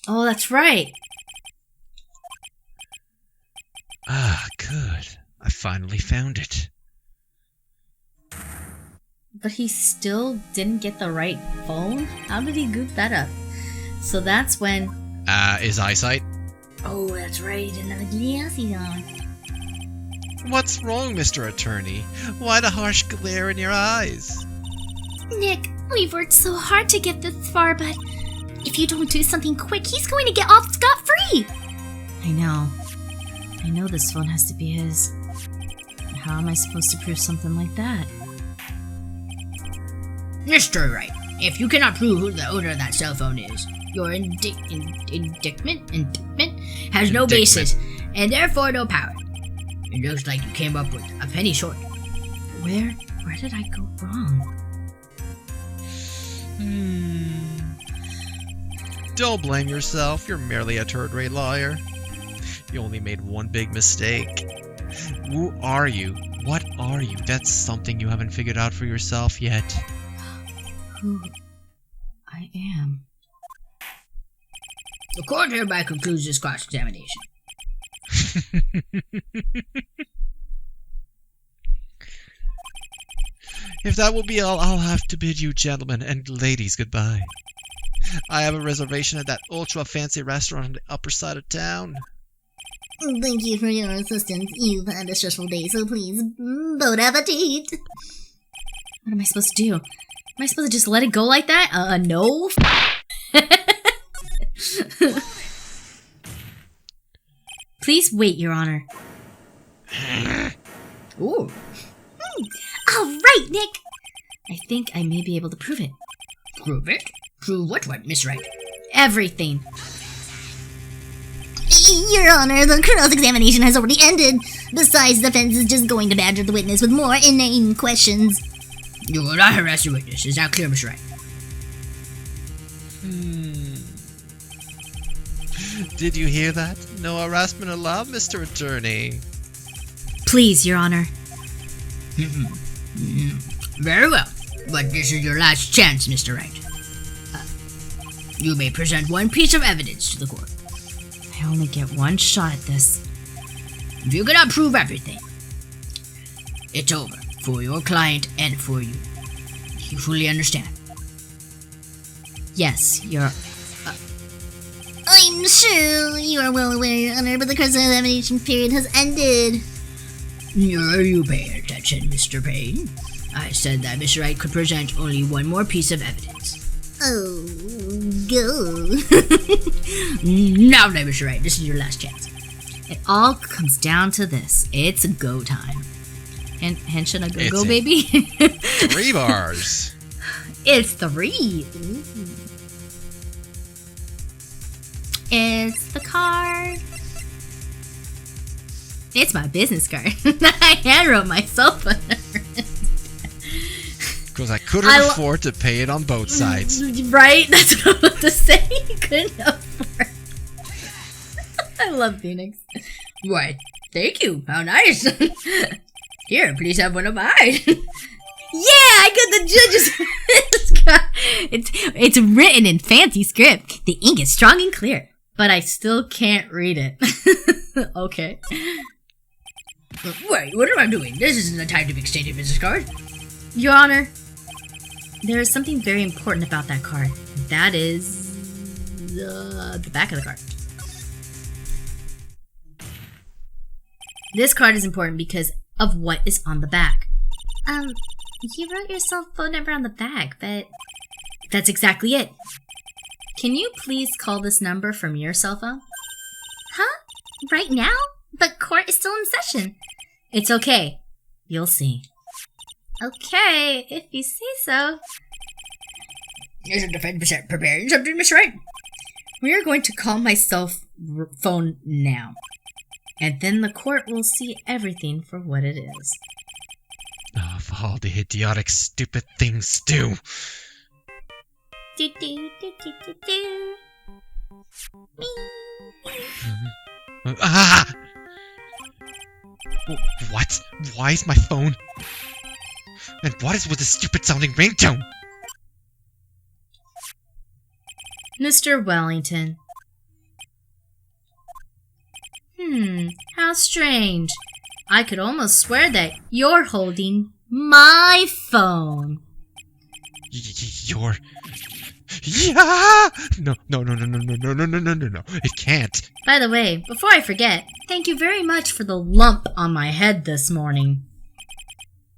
Speaker 1: Oh, that's right.
Speaker 2: Ah, good. I finally found it.
Speaker 1: But he still didn't get the right phone? How did he goof that up? So that's when...
Speaker 2: Is eyesight?
Speaker 1: Oh, that's right, he didn't have the glasses on.
Speaker 2: What's wrong, Mr. Attorney? Why the harsh glare in your eyes?
Speaker 4: Nick, we've worked so hard to get this far, but if you don't do something quick, he's going to get off scot-free.
Speaker 1: I know. I know this phone has to be his. But how am I supposed to prove something like that?
Speaker 3: Mr. Wright, if you cannot prove who the owner of that cell phone is, your indictment has no basis, and therefore no power. It looks like you came up with a penny short.
Speaker 1: Where did I go wrong?
Speaker 2: Don't blame yourself. You're merely a third-rate lawyer. You only made one big mistake. Who are you? What are you? That's something you haven't figured out for yourself yet.
Speaker 1: Who I am.
Speaker 3: The court hereby concludes this cross-examination.
Speaker 2: If that will be all, I'll have to bid you gentlemen and ladies goodbye. I have a reservation at that ultra-fancy restaurant on the upper side of town.
Speaker 4: Thank you for your assistance. You've had a stressful day, so please, bon appetit.
Speaker 1: What am I supposed to do? Am I supposed to just let it go like that? No. Please wait, Your Honor.
Speaker 3: Ooh.
Speaker 4: All right, Nick.
Speaker 1: I think I may be able to prove it.
Speaker 3: Prove it? Prove what, Miss Wright?
Speaker 1: Everything.
Speaker 4: Your Honor, the cross-examination has already ended. Besides, the defense is just going to badger the witness with more inane questions.
Speaker 3: You will not harass your witness. Is that clear, Miss Wright?
Speaker 2: Did you hear that? No harassment allowed, Mr. Attorney.
Speaker 1: Please, Your Honor.
Speaker 3: Very well. But this is your last chance, Mr. Wright. You may present one piece of evidence to the court.
Speaker 1: I only get one shot at this.
Speaker 3: If you cannot prove everything, it's over for your client and for you. You fully understand?
Speaker 1: Yes, Your...
Speaker 4: I'm sure you are well aware, Your Honor, but the cross-examination period has ended.
Speaker 3: Are you paying attention, Mr. Payne? I said that Mr. Wright could present only one more piece of evidence.
Speaker 4: Oh, go.
Speaker 3: Now then, Mr. Wright, this is your last chance.
Speaker 1: It all comes down to this. It's go time. And should I go, baby?
Speaker 2: 3 bars.
Speaker 1: It's 3. Ooh. It's the card. It's my business card. I handwrote myself.
Speaker 2: Because I couldn't afford to pay it on both sides.
Speaker 1: Right? That's what I was about to say. Couldn't afford. I love Phoenix.
Speaker 3: Why, thank you. How nice. Here, please have one of mine.
Speaker 1: Yeah, I got the judge's. It's written in fancy script. The ink is strong and clear, but I still can't read it. Okay.
Speaker 3: Wait, what am I doing? This isn't the time to be exchanging business card.
Speaker 1: Your Honor, there is something very important about that card. That is the back of the card. This card is important because of what is on the back. You wrote your cell phone number on the back, but that's exactly it. Can you please call this number from your cell phone?
Speaker 4: Huh? Right now? But court is still in session.
Speaker 1: It's okay. You'll see. Okay, if you say so.
Speaker 3: Is the defense preparing something, Miss Wright?
Speaker 1: We are going to call my cell phone now. And then the court will see everything for what it is.
Speaker 2: Of all the idiotic, stupid things to do.
Speaker 4: Do do do do do do.
Speaker 2: Ah! What? Why is my phone? And what is with the stupid sounding ringtone?
Speaker 1: Mr. Wellington. How strange. I could almost swear that you're holding my phone.
Speaker 2: You're... Yeah! No. It can't.
Speaker 1: By the way, before I forget, thank you very much for the lump on my head this morning.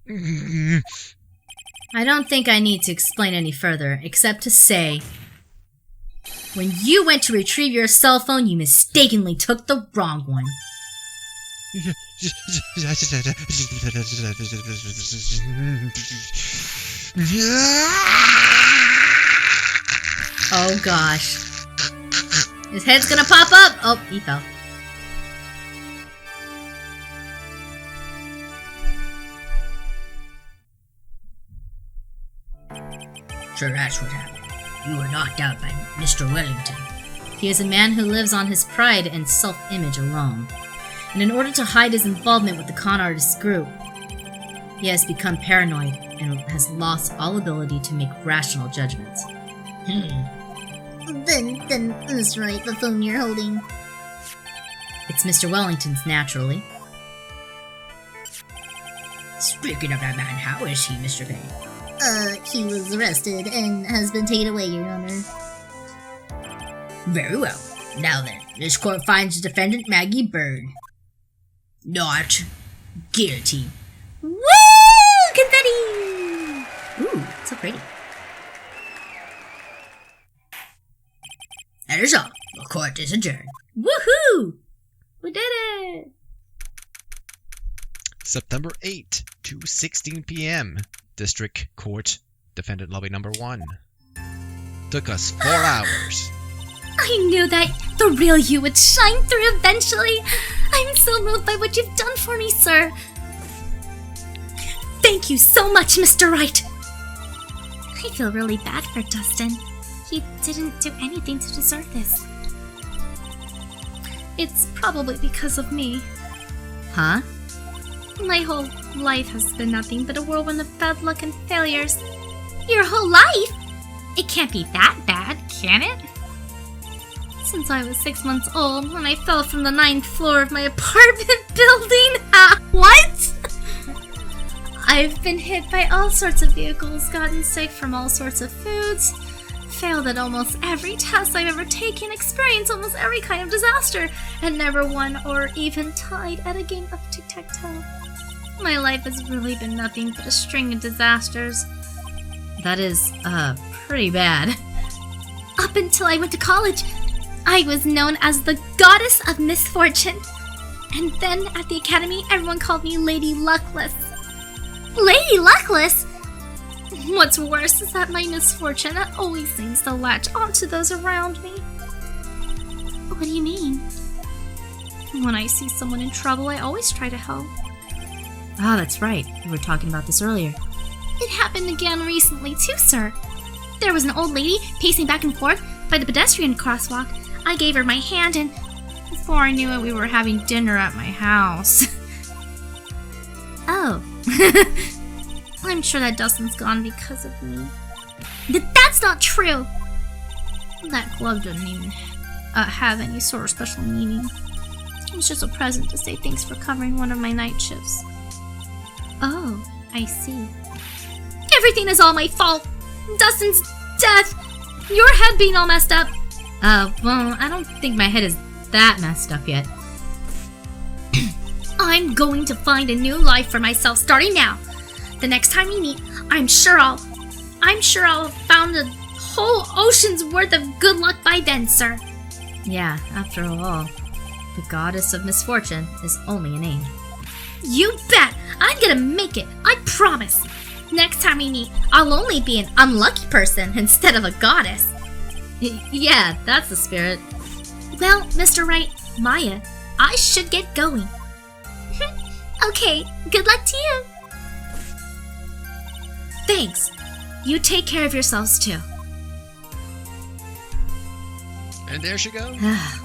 Speaker 1: I don't think I need to explain any further, except to say, when you went to retrieve your cell phone, you mistakenly took the wrong one. Oh gosh. His head's gonna pop up! Oh, he fell.
Speaker 3: So that's what happened. You were knocked out by Mr. Wellington.
Speaker 1: He is a man who lives on his pride and self-image alone. And in order to hide his involvement with the con artist group, he has become paranoid and has lost all ability to make rational judgments.
Speaker 4: Then Miss Wright, the phone you're holding.
Speaker 1: It's Mr. Wellington's, naturally.
Speaker 3: Speaking of that man, how is he, Mr. Payne?
Speaker 4: He was arrested and has been taken away, Your Honor.
Speaker 3: Very well. Now then, this court finds the defendant Maggie Bird not guilty.
Speaker 4: Woo! Confetti!
Speaker 1: Ooh, so pretty.
Speaker 3: That is all. The court is adjourned.
Speaker 1: Woohoo! We did it!
Speaker 2: September 8, 2:16 p.m. District Court, Defendant Lobby Number 1. Took us 4 hours.
Speaker 4: I knew that the real you would shine through eventually. I'm so moved by what you've done for me, sir. Thank you so much, Mr. Wright. I feel really bad for Dustin. He didn't do anything to deserve this. It's probably because of me.
Speaker 1: Huh?
Speaker 4: My whole life has been nothing but a whirlwind of bad luck and failures. Your whole life? It can't be that bad, can it? Since I was 6 months old, when I fell from the 9th floor of my apartment building. What? I've been hit by all sorts of vehicles, gotten sick from all sorts of foods, failed at almost every test I've ever taken, experienced almost every kind of disaster, and never won or even tied at a game of tic-tac-toe. My life has really been nothing but a string of disasters.
Speaker 1: That is, pretty bad.
Speaker 4: Up until I went to college, I was known as the Goddess of Misfortune. And then at the academy, everyone called me Lady Luckless. Lady Luckless? What's worse is that my misfortune always seems to latch onto those around me. What do you mean? When I see someone in trouble, I always try to help.
Speaker 1: Ah, that's right. We were talking about this earlier.
Speaker 4: It happened again recently too, sir. There was an old lady pacing back and forth by the pedestrian crosswalk. I gave her my hand and before I knew it, we were having dinner at my house.
Speaker 1: Oh. I'm sure that Dustin's gone because of me. That's not true! That glove didn't even have any sort of special meaning. It was just a present to say thanks for covering one of my night shifts. Oh, I see. Everything is all my fault! Dustin's death! Your head being all messed up! Well, I don't think my head is that messed up yet. I'm going to find a new life for myself starting now. The next time we meet, I'm sure I'll have found a whole ocean's worth of good luck by then, sir. Yeah, after all, the goddess of misfortune is only a name. You bet! I'm gonna make it, I promise! Next time we meet, I'll only be an unlucky person instead of a goddess. Yeah, that's the spirit. Well, Mr. Wright, Maya, I should get going. Okay, good luck to you. Thanks. You take care of yourselves too.
Speaker 2: And there she goes.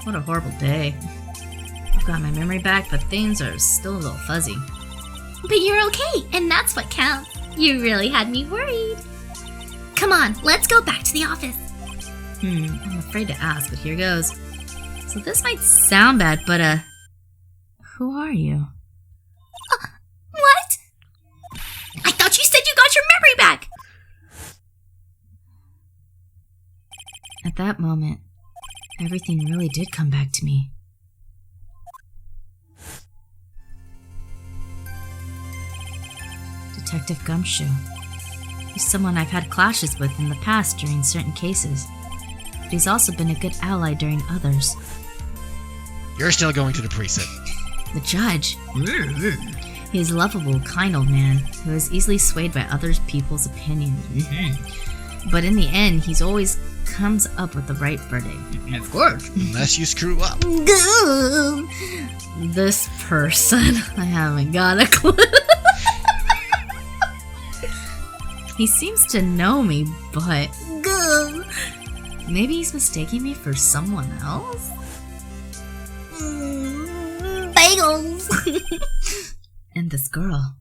Speaker 1: What a horrible day. I've got my memory back, but things are still a little fuzzy. But you're okay, and that's what counts. You really had me worried. Come on, let's go back to the office. I'm afraid to ask, but here goes. So this might sound bad, but who are you? What? I thought you said you got your memory back! At that moment, everything really did come back to me. Detective Gumshoe. He's someone I've had clashes with in the past during certain cases, but he's also been a good ally during others.
Speaker 2: You're still going to the precinct.
Speaker 1: The judge. He's a lovable, kind old man who is easily swayed by other people's opinions. But in the end, he's always comes up with the right verdict.
Speaker 3: Of course.
Speaker 2: Unless you screw up.
Speaker 4: Go!
Speaker 1: This person, I haven't got a clue. He seems to know me, but
Speaker 4: Go!
Speaker 1: maybe he's mistaking me for someone else?
Speaker 4: Bagels!
Speaker 1: And this girl.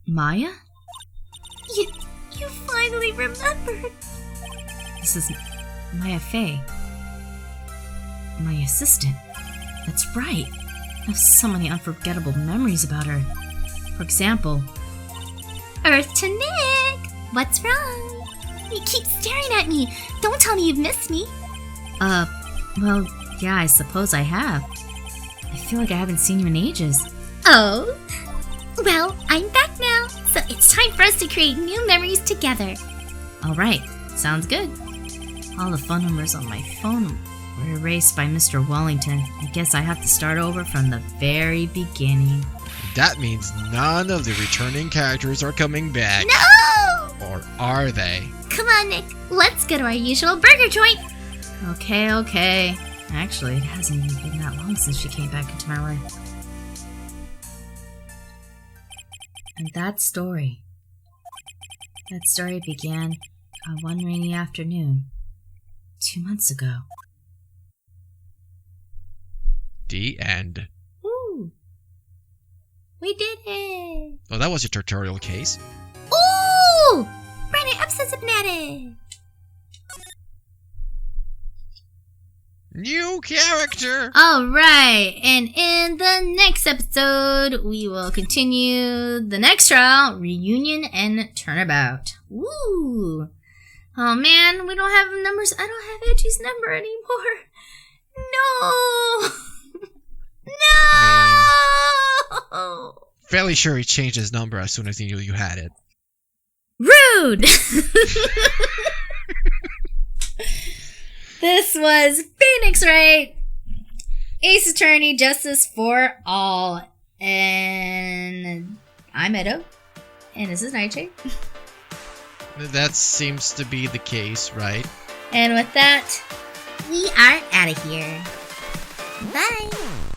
Speaker 1: Maya?
Speaker 4: You finally remembered.
Speaker 1: This is Maya Fey. My assistant. That's right. I have so many unforgettable memories about her. For example,
Speaker 4: Earth to Nick! What's wrong? You keep staring at me. Don't tell me you've missed me.
Speaker 1: well, yeah, I suppose I have. I feel like I haven't seen you in ages.
Speaker 4: Oh? Well, I'm back now, so it's time for us to create new memories together.
Speaker 1: Alright, sounds good. All the phone numbers on my phone were erased by Mr. Wellington. I guess I have to start over from the very beginning.
Speaker 2: That means none of the returning characters are coming back.
Speaker 4: No!
Speaker 2: Or are they?
Speaker 4: Come on, Nick. Let's go to our usual burger joint.
Speaker 1: Okay. Actually, it hasn't even been that long since she came back into my life. And that story began on one rainy afternoon 2 months ago.
Speaker 2: The end.
Speaker 1: Woo! We did it!
Speaker 2: Oh, that was your tutorial case.
Speaker 4: Ooh! Brand new episodes of Natty.
Speaker 2: New character!
Speaker 1: Alright, and in the next episode, we will continue the next trial, reunion, and turnabout. Woo! Oh man, we don't have numbers. I don't have Edgy's number anymore. No! No!
Speaker 2: Fairly sure he changed his number as soon as he knew you had it.
Speaker 1: Rude! This was Phoenix Wright, Ace Attorney, Justice for All, and I'm Edo, and this is Nightshade.
Speaker 2: That seems to be the case, right?
Speaker 1: And with that,
Speaker 4: We are out of here. Bye.